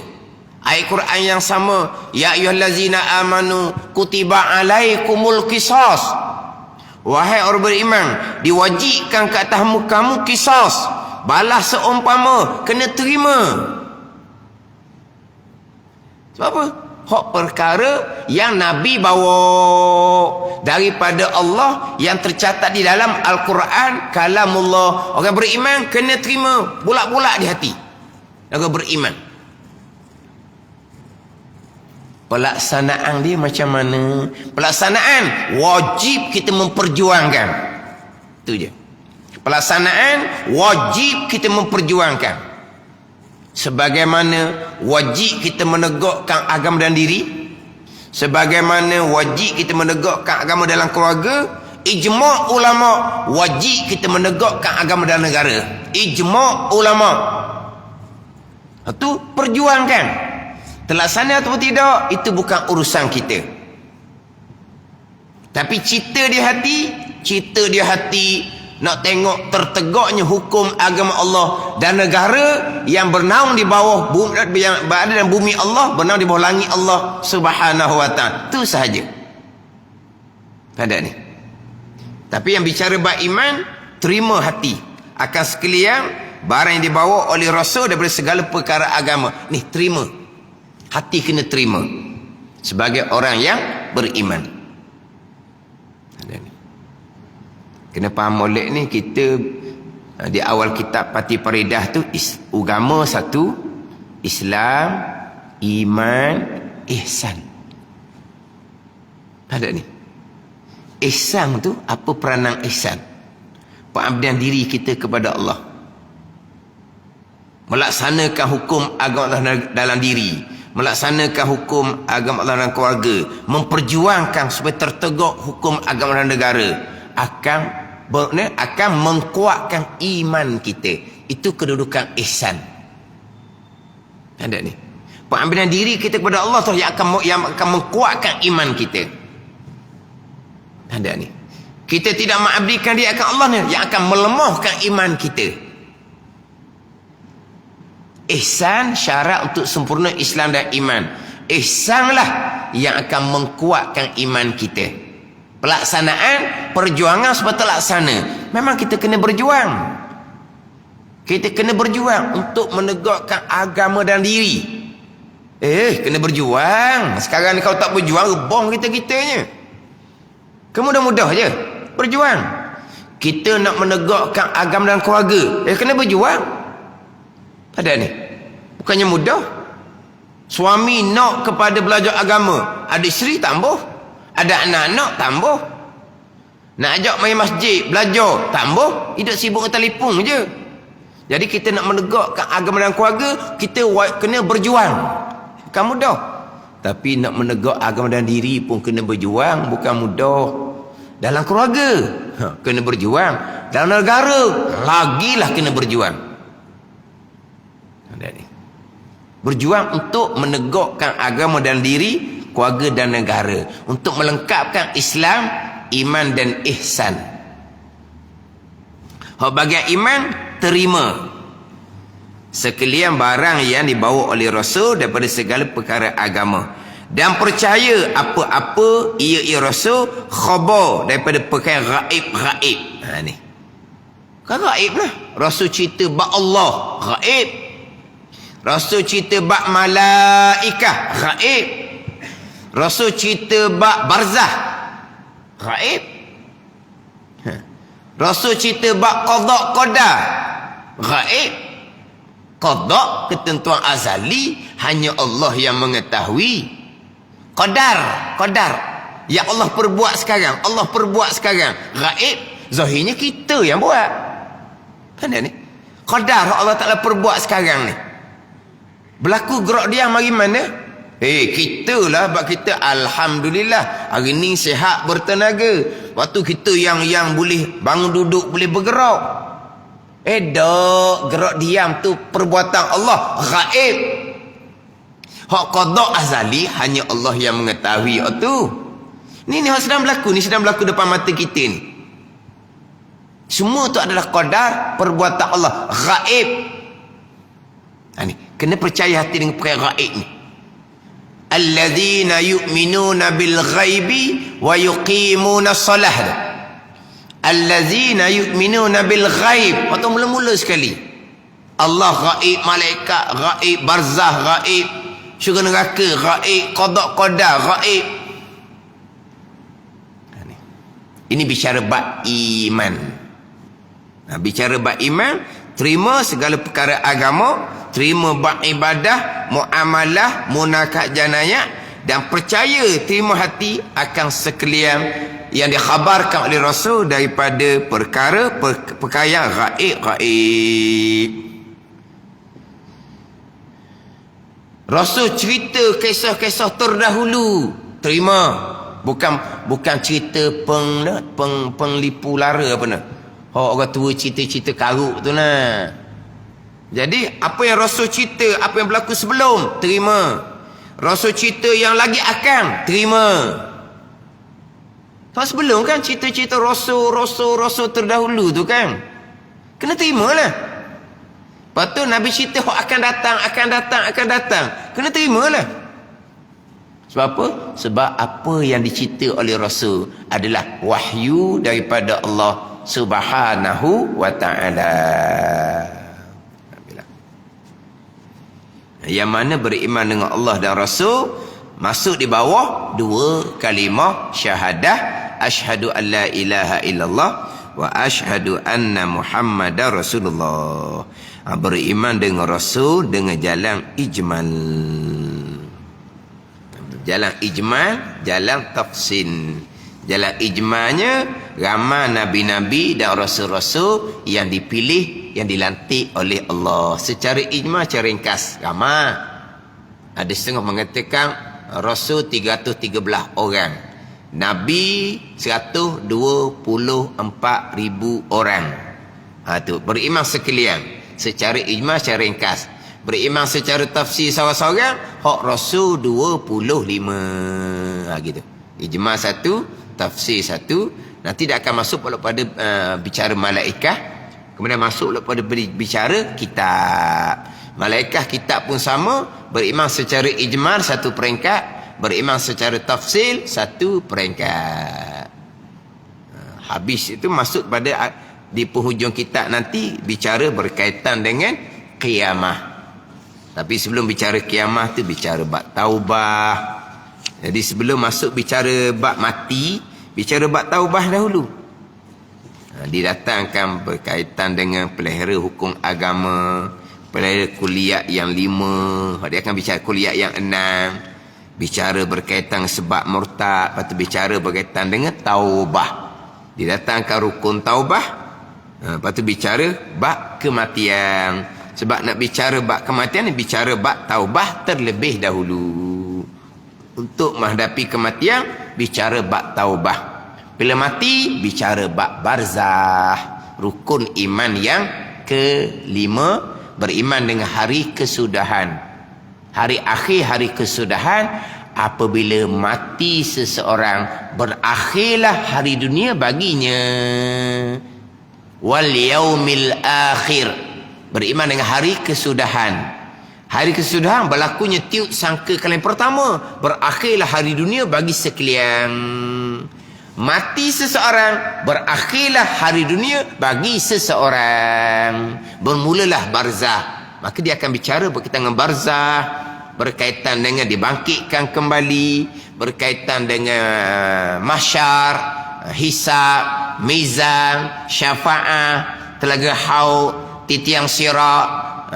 Ayat Quran yang sama, ya ayyuhallazina amanu kutiba alaikumul qisas, wahai orang beriman, diwajibkan ke atas kamu qisas, balas seumpama, kena terima. Sebab apa? Hak perkara yang Nabi bawa daripada Allah, yang tercatat di dalam Al-Quran, kalamullah. Orang beriman kena terima bulat-bulat di hati. Orang beriman. Pelaksanaan dia macam mana? Pelaksanaan wajib kita memperjuangkan. Itu je. Pelaksanaan wajib kita memperjuangkan. Sebagaimana wajib kita menegakkan agama dan diri, sebagaimana wajib kita menegakkan agama dalam keluarga, ijma' ulama wajib kita menegakkan agama dalam negara. Ijma' ulama. Itu perjuangkan. Terlaksana atau tidak, itu bukan urusan kita. Tapi cita di hati nak tengok tertegaknya hukum agama Allah dan negara yang bernaung di bawah bumi, yang berada dalam bumi Allah, bernaung di bawah langit Allah Subhanahu wa ta'ala. Itu sahaja. Ada ni. Tapi yang bicara bab iman, terima hati akan sekalian barang yang dibawa oleh Rasul daripada segala perkara agama. Ni terima. Hati kena terima sebagai orang yang beriman. Kena faham molek ni, kita di awal kitab Fatih Faridah tu, agama satu, Islam, iman, ihsan. Ada ni. Ihsan tu, apa peranan ihsan? Pengabdian diri kita kepada Allah. melaksanakan hukum agama Allah dalam diri, melaksanakan hukum agama Allah dalam keluarga, memperjuangkan supaya tertegak hukum agama dan negara, akan mengkuatkan iman kita. Itu kedudukan ihsan. Ada ni. Pengambilan diri kita kepada Allah tu yang akan mengkuatkan iman kita. Ada ni. Kita tidak mengabdikan diri akan Allah ni yang akan melemahkan iman kita. Ihsan syarat untuk sempurna Islam dan iman. Ihsanlah yang akan mengkuatkan iman kita. Pelaksanaan, perjuangan supaya terlaksana. Memang kita kena berjuang. Kita kena berjuang untuk menegakkan agama dan diri. Kena berjuang. Sekarang ni kalau tak berjuang, rebong kita-kitanya. Kemudah-mudah je. Berjuang. Kita nak menegakkan agama dan keluarga. Kena berjuang. Ada ni. Bukannya mudah. Suami nak kepada belajar agama. Ada isteri tambah. Ada anak-anak tambah. Nak ajak main masjid, belajar, tambah. Hidup sibuk dengan telefon je. Jadi kita nak menegakkan agama dan keluarga, kita kena berjuang. Bukan mudah. Tapi nak menegak agama dan diri pun kena berjuang. Bukan mudah. Dalam keluarga, kena berjuang. Dalam negara, lagilah kena berjuang. Berjuang untuk menegakkan agama dan diri, keluarga dan negara. Untuk melengkapkan Islam, iman dan ihsan. Bahagian iman, terima sekalian barang yang dibawa oleh Rasul daripada segala perkara agama, dan percaya apa-apa ia Rasul khabar daripada perkara gaib. Ni kan gaib lah. Rasul cerita bab Allah, gaib. Rasul cerita bab malaikah, gaib. Rasul cerita bab barzah, gaib. Rasul cerita bab qada qadar, gaib. Qada, ketentuan azali, hanya Allah yang mengetahui. Qadar yang Allah perbuat sekarang, gaib. Zahirnya kita yang buat. Kan ni? Qadar Allah Ta'ala perbuat sekarang ni. Berlaku gerak dia mari mana? Kita lah, sebab kita alhamdulillah hari ni sihat bertenaga. Waktu kita yang boleh bangun duduk, boleh bergerak. Gerak diam tu perbuatan Allah, gaib. Hak qada azali hanya Allah yang mengetahui tu. Ni hak sedang berlaku depan mata kita ni. Semua tu adalah qadar, perbuatan Allah, gaib. Ni kena percaya hati dengan perkara gaib ni. Alladzina yu'minuna bil ghaibi wa yuqimuna shalah. Alladzina yu'minuna bil ghaib. Waktu mula-mula sekali. Allah gaib, malaikat gaib, barzah gaib, syurga neraka gaib, qada qadar gaib. Ini bicara bab iman. Bicara bab iman, terima segala perkara agama, terima bab ibadah, muamalah, munakat janayah, dan percaya, terima hati akan sekalian yang dikhabarkan oleh Rasul daripada perkara yang gaib. Rasul cerita kisah-kisah terdahulu, terima. Bukan cerita penglipu lara apa nak. Orang tua cerita-cerita karuk tu nah. Jadi apa yang Rasul cerita, apa yang berlaku sebelum, terima. Rasul cerita yang lagi akan, terima. Sebab sebelum kan cerita-cerita Rasul terdahulu tu kan, kena terima lah. Lepas tu Nabi cerita akan datang, kena terima lah. Sebab apa? Sebab apa yang dicerita oleh Rasul adalah wahyu daripada Allah Subhanahu wa ta'ala. Yang mana beriman dengan Allah dan Rasul masuk di bawah dua kalimah syahadah, asyhadu an la ilaha illallah wa asyhadu anna Muhammadar Rasulullah. Beriman dengan Rasul dengan jalan ijmal. Jalan ijmal, jalan tafsin. Jalan ijmalnya ramai nabi-nabi dan rasul-rasul yang dipilih yang dilantik oleh Allah. Secara ijma, secara ringkas, ramai. Ada setengah mengatakan Rasul 313 orang, Nabi 124,000 orang. Tu beriman sekalian. Secara ijma, secara ringkas. Beriman secara tafsir seorang-seorang, hak Rasul 25. Gitu. Ijma satu, tafsir satu. Nanti dia akan masuk pada bicara malaikat. Kemudian masuk pada bicara kitab. Malaikat kitab pun sama. Beriman secara ijmal satu peringkat. Beriman secara tafsir satu peringkat. Habis itu masuk pada di penghujung kitab nanti bicara berkaitan dengan qiyamah. Tapi sebelum bicara kiamah tu bicara bab taubah. Jadi sebelum masuk bicara bab mati, bicara bab taubah dahulu. Didatangkan berkaitan dengan pelihara hukum agama, pelihara kuliah yang 5, dia akan bicara kuliah yang 6, bicara berkaitan sebab murtad, lepas tu bicara berkaitan dengan taubah. Didatangkan rukun taubah, lepas tu bicara bab kematian. Sebab nak bicara bab kematian, bicara bab taubah terlebih dahulu. Untuk menghadapi kematian, bicara bab taubah. Bila mati, bicara bab barzah. Rukun iman yang ke-5, beriman dengan hari kesudahan. Hari akhir, hari kesudahan. Apabila mati seseorang, berakhirlah hari dunia baginya. Wal yaumil akhir. Beriman dengan hari kesudahan. Hari kesudahan berlakunya tiup sangka kali pertama. Berakhirlah hari dunia bagi sekalian. Mati seseorang, berakhirlah hari dunia bagi seseorang. Bermulalah barzah. Maka dia akan bicara berkaitan dengan barzah, berkaitan dengan dibangkitkan kembali, berkaitan dengan mahsyar, hisab, mizan, syafaat, telaga haud, titiang sirat,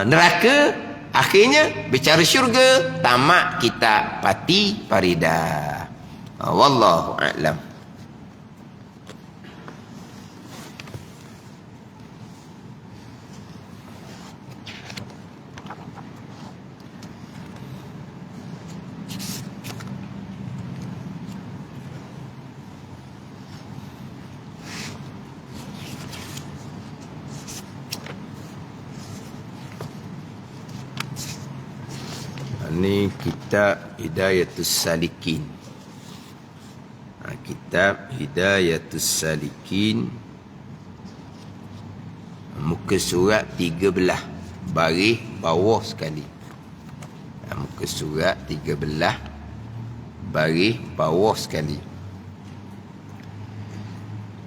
neraka. Akhirnya bicara syurga, tamat kitab pati paridah. Wallahu a'lam. Ini kitab Hidayatus Salikin. Kitab Hidayatus Salikin, muka surat 13, baris bawah sekali. Muka surat 13, baris bawah sekali.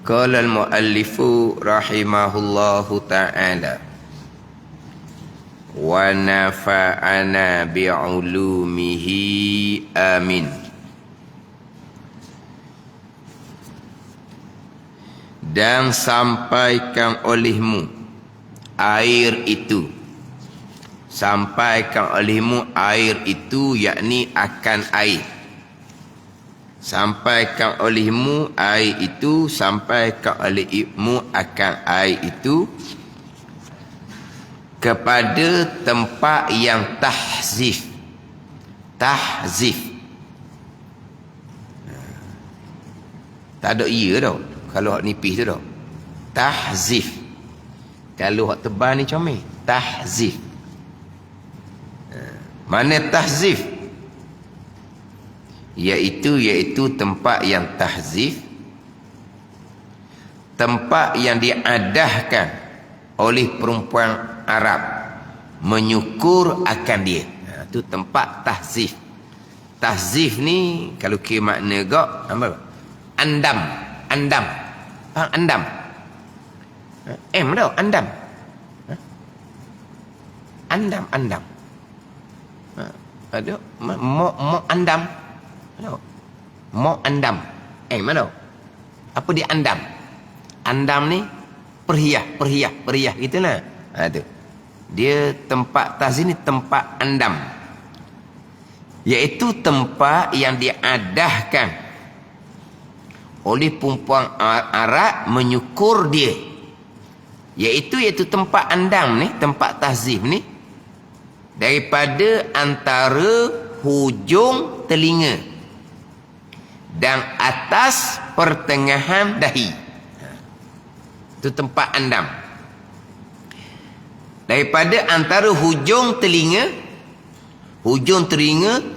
Qala al-muallifu rahimahullahu ta'ala, wa nafa'ana bi'ulumihi amin. Dan sampaikan olehmu air itu, sampaikan olehmu air itu, yakni akan air. Sampaikan olehmu air itu, sampaikan olehmu akan air itu kepada tempat yang tahzif. Tahzif, tak ada ia tau kalau hak nipis tu tau. Tahzif. Kalau hak tebal ni comel, tahzif. Mana tahzif? Iaitu tempat yang tahzif, tempat yang diadahkan oleh perempuan Arab menyukur akan dia. Itu tempat tahzif. Tahzif ni kalau kira makna gak apa? Andam. Andam. Faham andam? Tau andam. Andam, andam. Ada mo andam. Mo andam. Mana? Apa dia andam? Andam ni perhiah gitulah. Tu. Dia tempat tahzif ni tempat andam. Iaitu tempat yang diadahkan oleh perempuan Arab menyukur dia. Iaitu tempat andam ni, tempat tahzib ni, daripada antara hujung telinga dan atas pertengahan dahi. Itu tempat andam. Daripada antara hujung telinga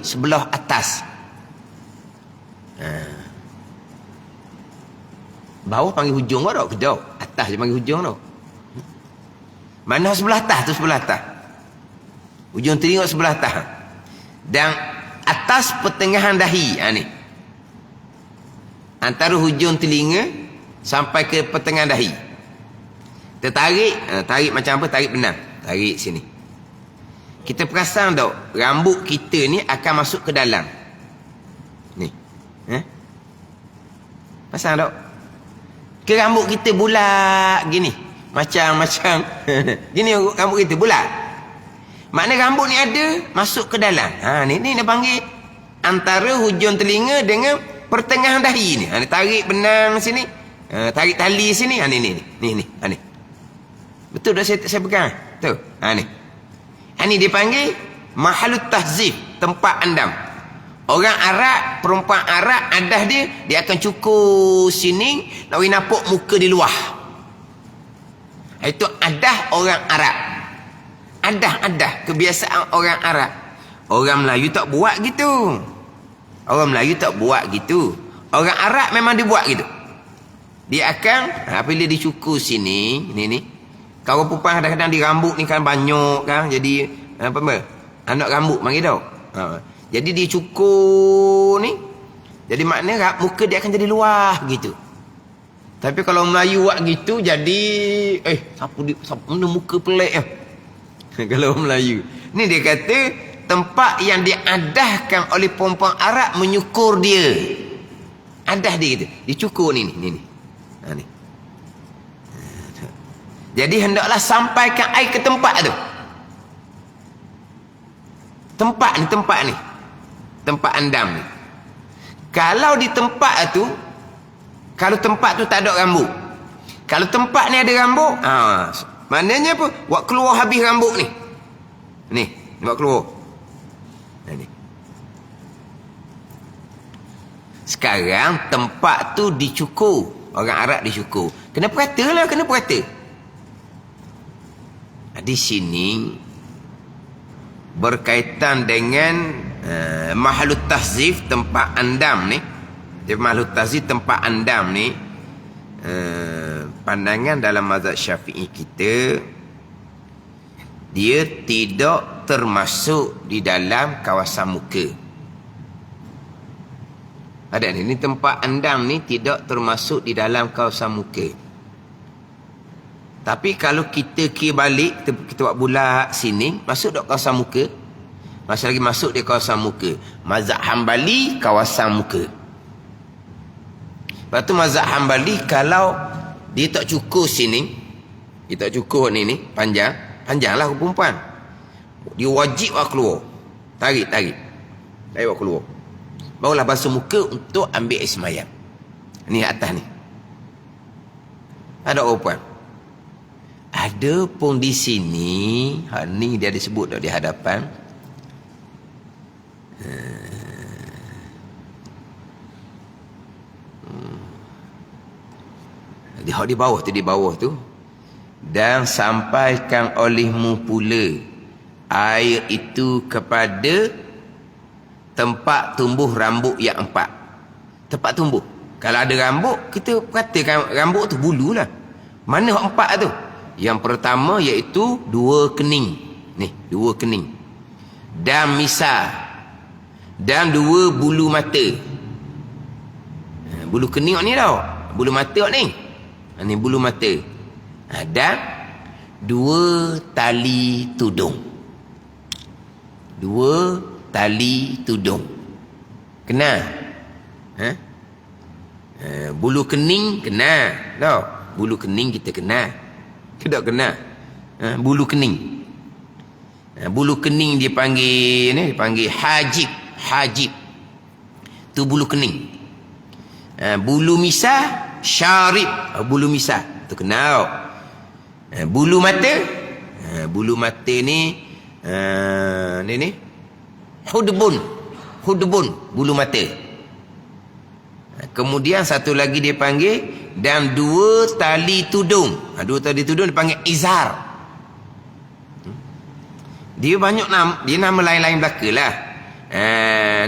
sebelah atas. Bawah panggil hujung tau, kedau. Atas dia panggil hujung tau. Mana sebelah atas tu, sebelah atas. Hujung telinga sebelah atas. Dan atas pertengahan dahi. Ni. Antara hujung telinga sampai ke pertengahan dahi. Kita tarik macam apa? Tarik benang. Tarik sini. Kita perasan tak, rambut kita ni akan masuk ke dalam. Ni. Perasan tak? Ke rambut kita bulat gini. Macam gini rambut kita bulat. Makna rambut ni ada masuk ke dalam. Ni dia panggil antara hujung telinga dengan pertengahan dahi ni. Tarik benang sini, tarik tali sini. Ni. Betul dah saya pegang. Tu. Ni. Ni dia panggil mahalut tahzib, tempat andam. Orang Arab, perempuan Arab, adah dia akan cukur sini, nak nampak muka di luar. Itu adah orang Arab. Adah kebiasaan orang Arab. Orang Melayu tak buat gitu. Orang Arab memang dia buat gitu. Dia akan apabila dicukur sini, ni. Kalau perempuan kadang-kadang di rambut ni kan banyak kan, jadi anak rambut panggil tau. Jadi dia cukur ni, jadi maknanya muka dia akan jadi luah gitu. Tapi kalau Melayu buat gitu, jadi siapa muka pelik ya. Kalau Melayu ni dia kata tempat yang diadahkan oleh perempuan Arab menyukur dia. Adah dia gitu, dicukur ni. Ni. Jadi hendaklah sampaikan air ke tempat tu. Tempat ni. Tempat andam ni. Kalau di tempat tu, kalau tempat tu tak ada rambut. Kalau tempat ni ada rambut, maknanya apa? Buat keluar habis rambut ni. Ni, buat keluar. Ni. Sekarang tempat tu dicukur. Orang Arab dicukur. Kena perhata lah, kena perhata. Di sini berkaitan dengan mahalut tahzif, tempat andam ni. Dia mahalut tahzif, tempat andam ni, pandangan dalam mazhab Syafi'i kita, dia tidak termasuk di dalam kawasan muka. Ada ni tempat andam ni tidak termasuk di dalam kawasan muka. Tapi kalau kita kira balik, kita buat bulat sini, masuk tak kawasan muka? Masih lagi masuk di kawasan muka. Mazhab Hambali, kawasan muka. Lepas tu mazhab Hambali, kalau dia tak cukur sini, dia tak cukur ni, panjanglah perempuan. Dia wajib buat keluar. Tarik buat keluar. Barulah basuh muka untuk ambil air semayang. Ni atas ni. Ada perempuan. Ada pun di sini, ni dia disebut di hadapan. Di bawah tu. Dan sampaikan olehmu pula air itu kepada tempat tumbuh rambut yang 4. Tempat tumbuh. Kalau ada rambut, kita katakan rambut tu bulu lah. Mana 4 tu? Yang pertama iaitu 2 kening. Ni, 2 kening. Dan misal. Dan 2 bulu mata. Bulu kening ni tau. Bulu mata ni. Ni bulu mata. Dan 2 tali tudung. 2 tali tudung. Kena? Bulu kening kena. Tahu? Bulu kening kita kena. Tidak kena. Bulu kening. Bulu kening dipanggil hajib. Tu bulu kening. Bulu misah syarib. Bulu misah tu kena. Bulu mata. Bulu mata ni ni hudbun. Hudbun, bulu mata. Kemudian satu lagi dia panggil, dan 2 tali tudung. 2 tali tudung dia panggil izar. Dia banyak nama, dia nama lain-lain belakalah.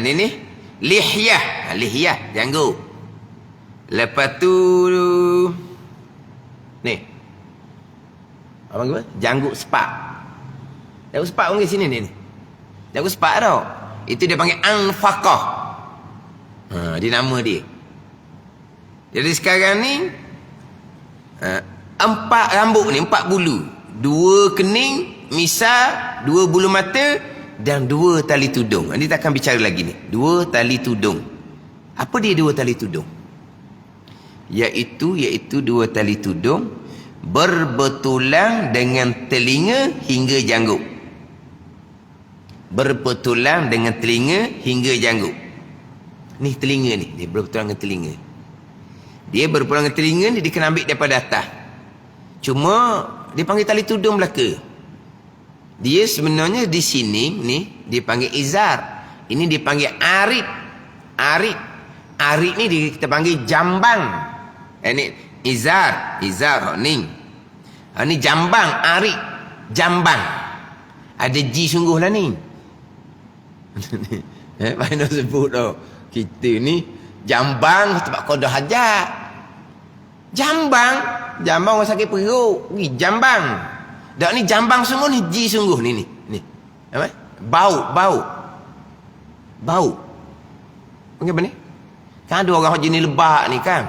Ni lihyah. Lihyah, janggut. Lepas tu ni apa kata? Janggut sepak. Janggut sepak panggil sini ni. Janggut sepak tau. Itu dia panggil anfaqah. Dia nama dia. Jadi sekarang ni 4 rambut ni, 4 bulu. 2 kening, misar, 2 bulu mata dan 2 tali tudung. Ini kita akan bicara lagi ni. 2 tali tudung. Apa dia 2 tali tudung? Iaitu 2 tali tudung berbetulan dengan telinga hingga janggut. Berbetulan dengan telinga hingga janggut. Ni telinga ni, dia berbetulan dengan telinga. Dia berbetulan dengan telinga ni, dia kena ambil daripada atas. Cuma dia panggil tali tudung belaka. Dia sebenarnya di sini ni dia panggil izar. Ini dia panggil arid. Arid. Arid ni kita panggil jambang. Ini izar ni. Ni jambang, arid, jambang. Ada G sungguh lah ni. Mana sebut tau. Kita ni jambang tempat kodah hajat. Jambang orang sakit perut. Ni jambang. Dak ni jambang sungguh ni, G sungguh ni. Apa? Bau. Panggil apa ni? Kan ada orang jenis lebak ni kan.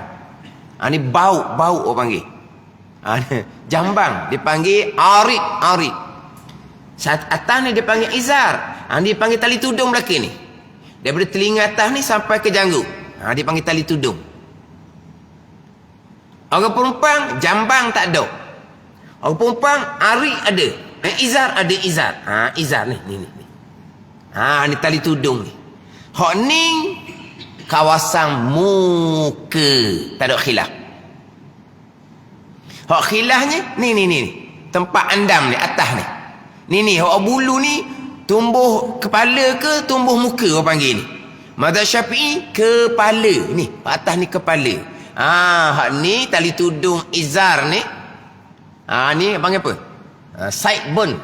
Ni bau orang panggil. Jambang dia panggil arid. Saat atas ni dia panggil izar. Dia panggil tali tudung belakang ni. Daripada telinga atas ni sampai ke janggut. Dia panggil tali tudung. Orang perempuan jambang tak ada. Orang perempuan arid ada. Izar ada izar. Izar ni. Ni tali tudung ni. Hak ni kawasan muka. Tak ada khilaf. Hak khilafnya ni. Tempat andam ni, atas ni. Ni hak bulu ni tumbuh kepala ke tumbuh muka orang panggil ni. Mazhab Syafi'i kepala. Ni, atas ni kepala. Hak ni tali tudung izar ni. Ni panggil apa? Sideburn.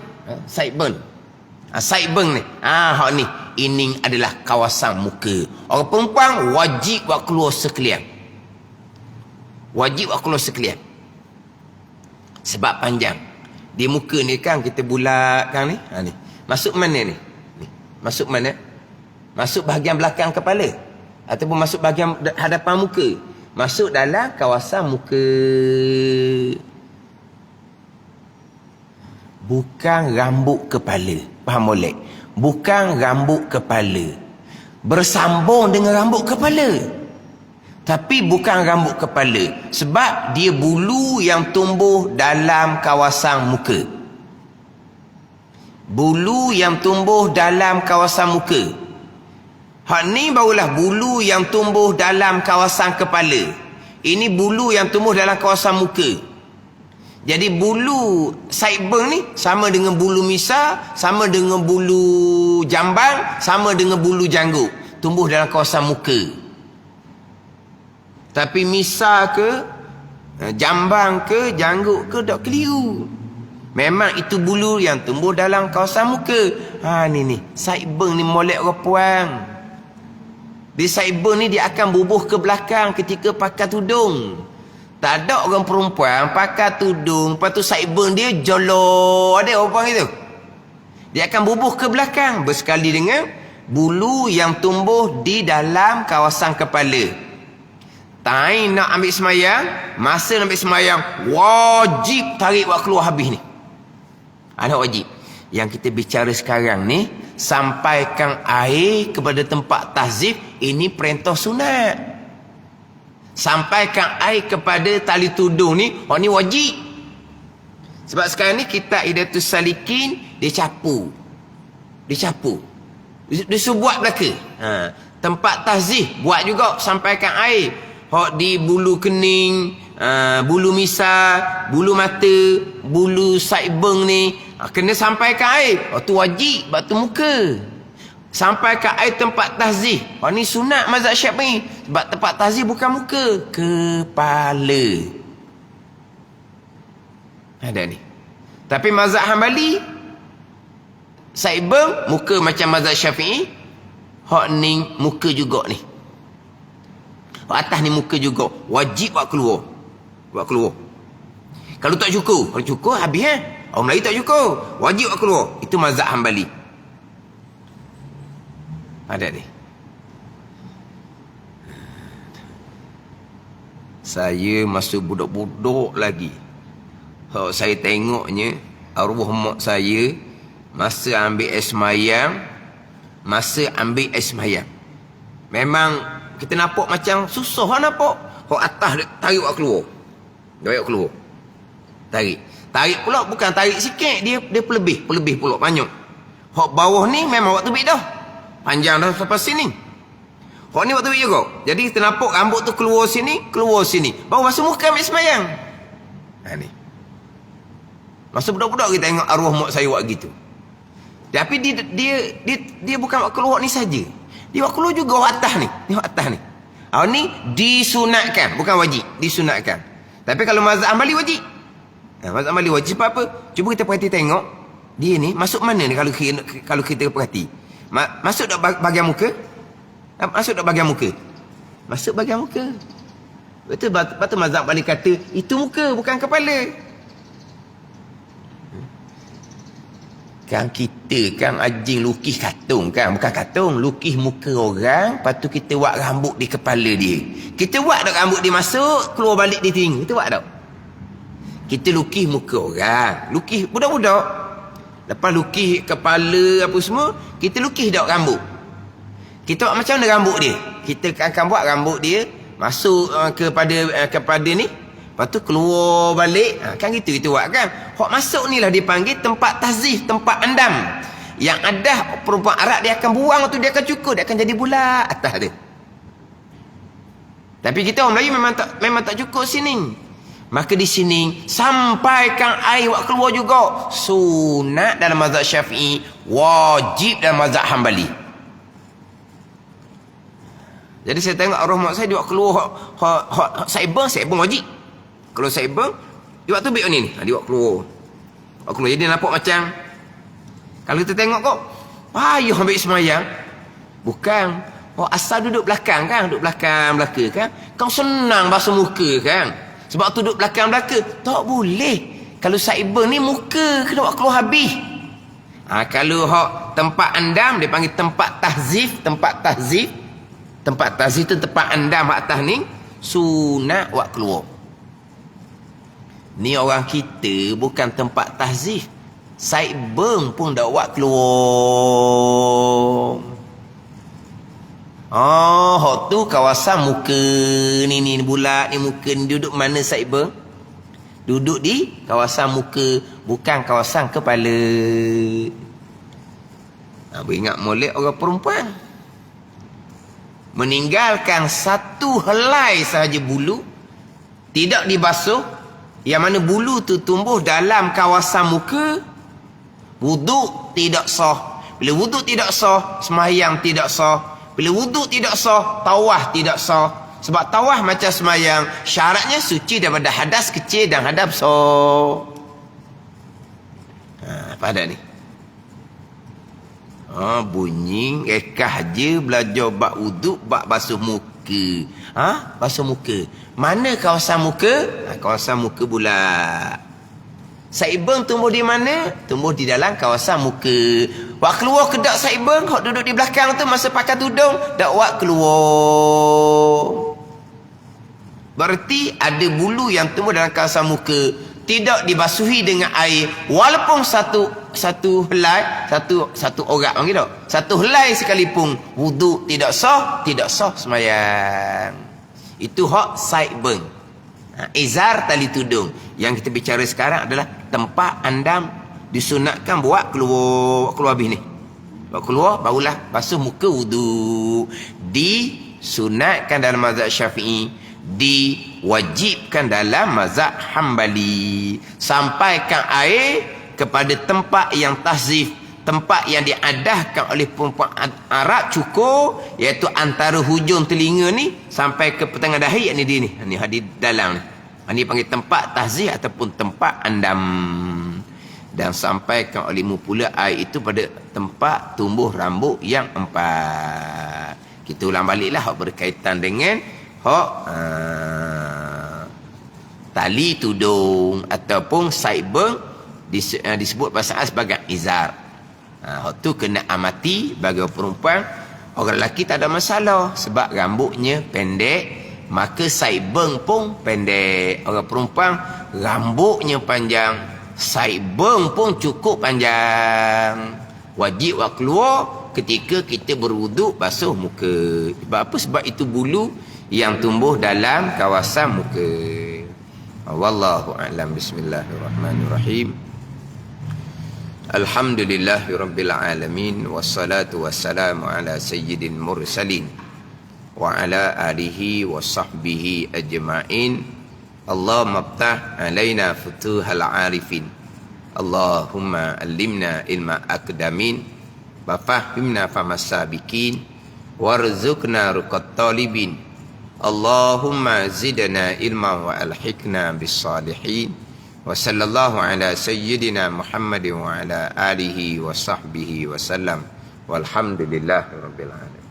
Sideburn ni. Hak ni. Ini adalah kawasan muka. Orang perempuan wajib buat keluar sekalian. Sebab panjang. Di muka ni kan kita bulatkan ni. Ni. Masuk mana ni? Masuk mana? Masuk bahagian belakang kepala. Ataupun masuk bahagian hadapan muka. Masuk dalam kawasan muka. Bukan rambut kepala. Faham molek? Bukan rambut kepala. Bersambung dengan rambut kepala. Tapi bukan rambut kepala. Sebab dia bulu yang tumbuh dalam kawasan muka. Bulu yang tumbuh dalam kawasan muka. Hak ni barulah bulu yang tumbuh dalam kawasan kepala. Ini bulu yang tumbuh dalam kawasan muka. Jadi bulu sideburn ni sama dengan bulu misar, sama dengan bulu jambang, sama dengan bulu janggut. Tumbuh dalam kawasan muka. Tapi misar ke, jambang ke, janggut ke, tak keliru. Memang itu bulu yang tumbuh dalam kawasan muka. Ni. Sideburn ni molek orang puan. Di sideburn ni dia akan bubuh ke belakang ketika pakai tudung. Tak ada orang perempuan pakai tudung, lepas tu sideburn dia jolok. Ada orang itu. Dia akan bubuh ke belakang bersekali dengan bulu yang tumbuh di dalam kawasan kepala. Time nak ambil semayang, masa nak ambil semayang, wajib tarik buat keluar habis ni. Ada wajib. Yang kita bicara sekarang ni, sampaikan air kepada tempat tahzib, ini perintah sunat. Sampaikan air kepada tali tudung ni, ni wajib. Sebab sekarang ni kita Hidayatus Salikin, dia capu. Dia suruh buat belaka. Tempat tahzib buat juga, sampaikan air. Hak di bulu kening, bulu misal, bulu mata, bulu saibeng ni, kena sampai ke air. Tu wajib batu muka. Sampai ke air tempat tahzih. Ni sunat mazhab Syafi'i. Sebab tempat tahzih bukan muka, kepala. Ada ni. Tapi mazhab Hambali, saibeng muka macam mazhab Syafi'i. Hak ni muka juga ni. Hak atas ni muka juga. Wajib buat keluar. Buat keluar. Kalau tak cukup habis Orang Melayu tak cukup. Wajib buat keluar. Itu mazhab Hambali. Ada ni. Saya masih budak-budak lagi. Saya tengoknya arwah mak saya masa ambil air semayang. Memang kita nampak macam susah lah nampak. Hak atas dia tarik awak keluar. Tarik keluar. Tarik pula bukan tarik sikit, dia pelebih pula banyak. Hak bawah ni memang waktu tubik dah. Panjang dah sampai sini. Hak ni waktu tubik juga. Jadi kita nampak rambut tu keluar sini. Baru masuk muka ambil semayang. Ni. Masa budak-budak kita tengok arwah mak saya buat gitu. Tapi dia bukan buat keluar ni saja. Dia buat keluar juga atas ni. Ni atas ni. Ni disunatkan, bukan wajib, disunatkan. Tapi kalau mazhab Hambali wajib. Mazhab Hambali wajib sebab apa? Cuba kita perhati tengok. Dia ni masuk mana ni kalau kita perhati? Masuk tak bahagian muka? Masuk tak bahagian muka? Masuk bahagian muka. Betul mazhab Hambali kata itu muka bukan kepala. Kan kita kan anjing lukis katung kan, bukan katung, lukis muka orang, lepas tu kita buat rambut di kepala dia. Kita buat tak rambut dia masuk, keluar balik di telinga, kita buat tak? Kita lukis muka orang, lukis budak-budak. Lepas lukis kepala apa semua, kita lukis tak rambut. Kita buat macam mana rambut dia? Kita akan buat rambut dia masuk kepada ni. Lepas tu keluar balik. Kan gitu kita buat kan. Hak masuk ni lah dipanggil tempat tahzih, tempat andam. Yang ada perempuan Arab dia akan buang tu, dia akan cukur, dia akan jadi bulat atas dia. Tapi kita orang Melayu memang tak cukur sini. Maka di sini sampaikan air buat keluar juga. Sunat dalam mazhab Syafi'i, wajib dalam mazhab Hambali. Jadi saya tengok arwah mak saya dia buat keluar saibeng wajib. Kalau saibeng dia buat tubik ni. Dia buat keluar. Jadi nampak macam kalau kita tengok kok payah ambil semayang. Bukan. Asal duduk belakang kan, duduk belakang kan. Kau senang basuh muka kan. Sebab tu duduk belakang. Tak boleh. Kalau saibeng ni muka kena buat keluar habis. Kalau tempat andam dia panggil tempat tahzif. Tempat tahzif tu tempat andam atas ni sunat buat keluar. Ni orang kita bukan tempat tahzif. Saibeng pun dah buat keluar. Tu kawasan muka ni bulat ni muka ni. Duduk mana saibeng? Duduk di kawasan muka, bukan kawasan kepala. Ingat molek orang perempuan meninggalkan satu helai sahaja bulu, tidak dibasuh, yang mana bulu tu tumbuh dalam kawasan muka, wuduk tidak sah. Bila wuduk tidak sah, sembahyang tidak sah. Bila wuduk tidak sah, tawaf tidak sah. Sebab tawaf macam sembahyang, syaratnya suci daripada hadas kecil dan hadas besar. Apa ada ni? Bunyi ekah je belajar bab wuduk, bab basuh muka. Basuh muka. Mana kawasan muka? Kawasan muka bulat. Saibeng tumbuh di mana? Tumbuh di dalam kawasan muka. Wak keluar kedak saibeng, hok duduk di belakang tu masa pakai tudung, dak wak keluar. Berarti ada bulu yang tumbuh dalam kawasan muka, tidak dibasuhi dengan air, walaupun satu helai, satu orang panggil tak? Satu helai sekalipun, wuduk tidak sah sembahyang. Itu hak saibeng. Izar tali tudung. Yang kita bicara sekarang adalah tempat andam disunatkan buat keluar habis ni. Buat keluar barulah basuh muka wuduk. Disunatkan dalam mazhab Syafi'i diwajibkan dalam mazhab Hambali. Sampaikan air kepada tempat yang tahzif, tempat yang diadahkan oleh perempuan Arab cukur, iaitu antara hujung telinga ni sampai ke pertengahan dahi, ni dia ni hadis dalam ni. Ini panggil tempat tahzif ataupun tempat andam. Dan sampaikan olehmu pula air itu pada tempat tumbuh rambut yang 4. Kita ulang baliklah hak berkaitan dengan hak tali tudung ataupun sideburn disebut bahasa sebagai izar. Hak tu kena amati bagi perempuan. Orang lelaki tak ada masalah sebab rambutnya pendek, maka sideburn pun pendek. Orang perempuan rambutnya panjang, sideburn pun cukup panjang. Wajib buat keluar ketika kita berwuduk basuh muka. Sebab apa? Sebab itu bulu yang tumbuh dalam kawasan muka. Wallahu a'lam. Bismillahirrahmanirrahim. Alhamdulillahirabbil alamin, wassalatu wassalamu ala sayyidil mursalin wa ala alihi wa sahbihi ajma'in. Allahumma iftah alaina futuhal arifin, Allahumma allimna ilma akdamin, wa fahimna famasabikin, warzuqna ruqat talibin. Allahumma zidna ilma wa alhiqna bis salihin. Wa sallallahu ala sayyidina Muhammadin wa ala alihi wa sahbihi wa sallam. Walhamdulillahirabbil alamin.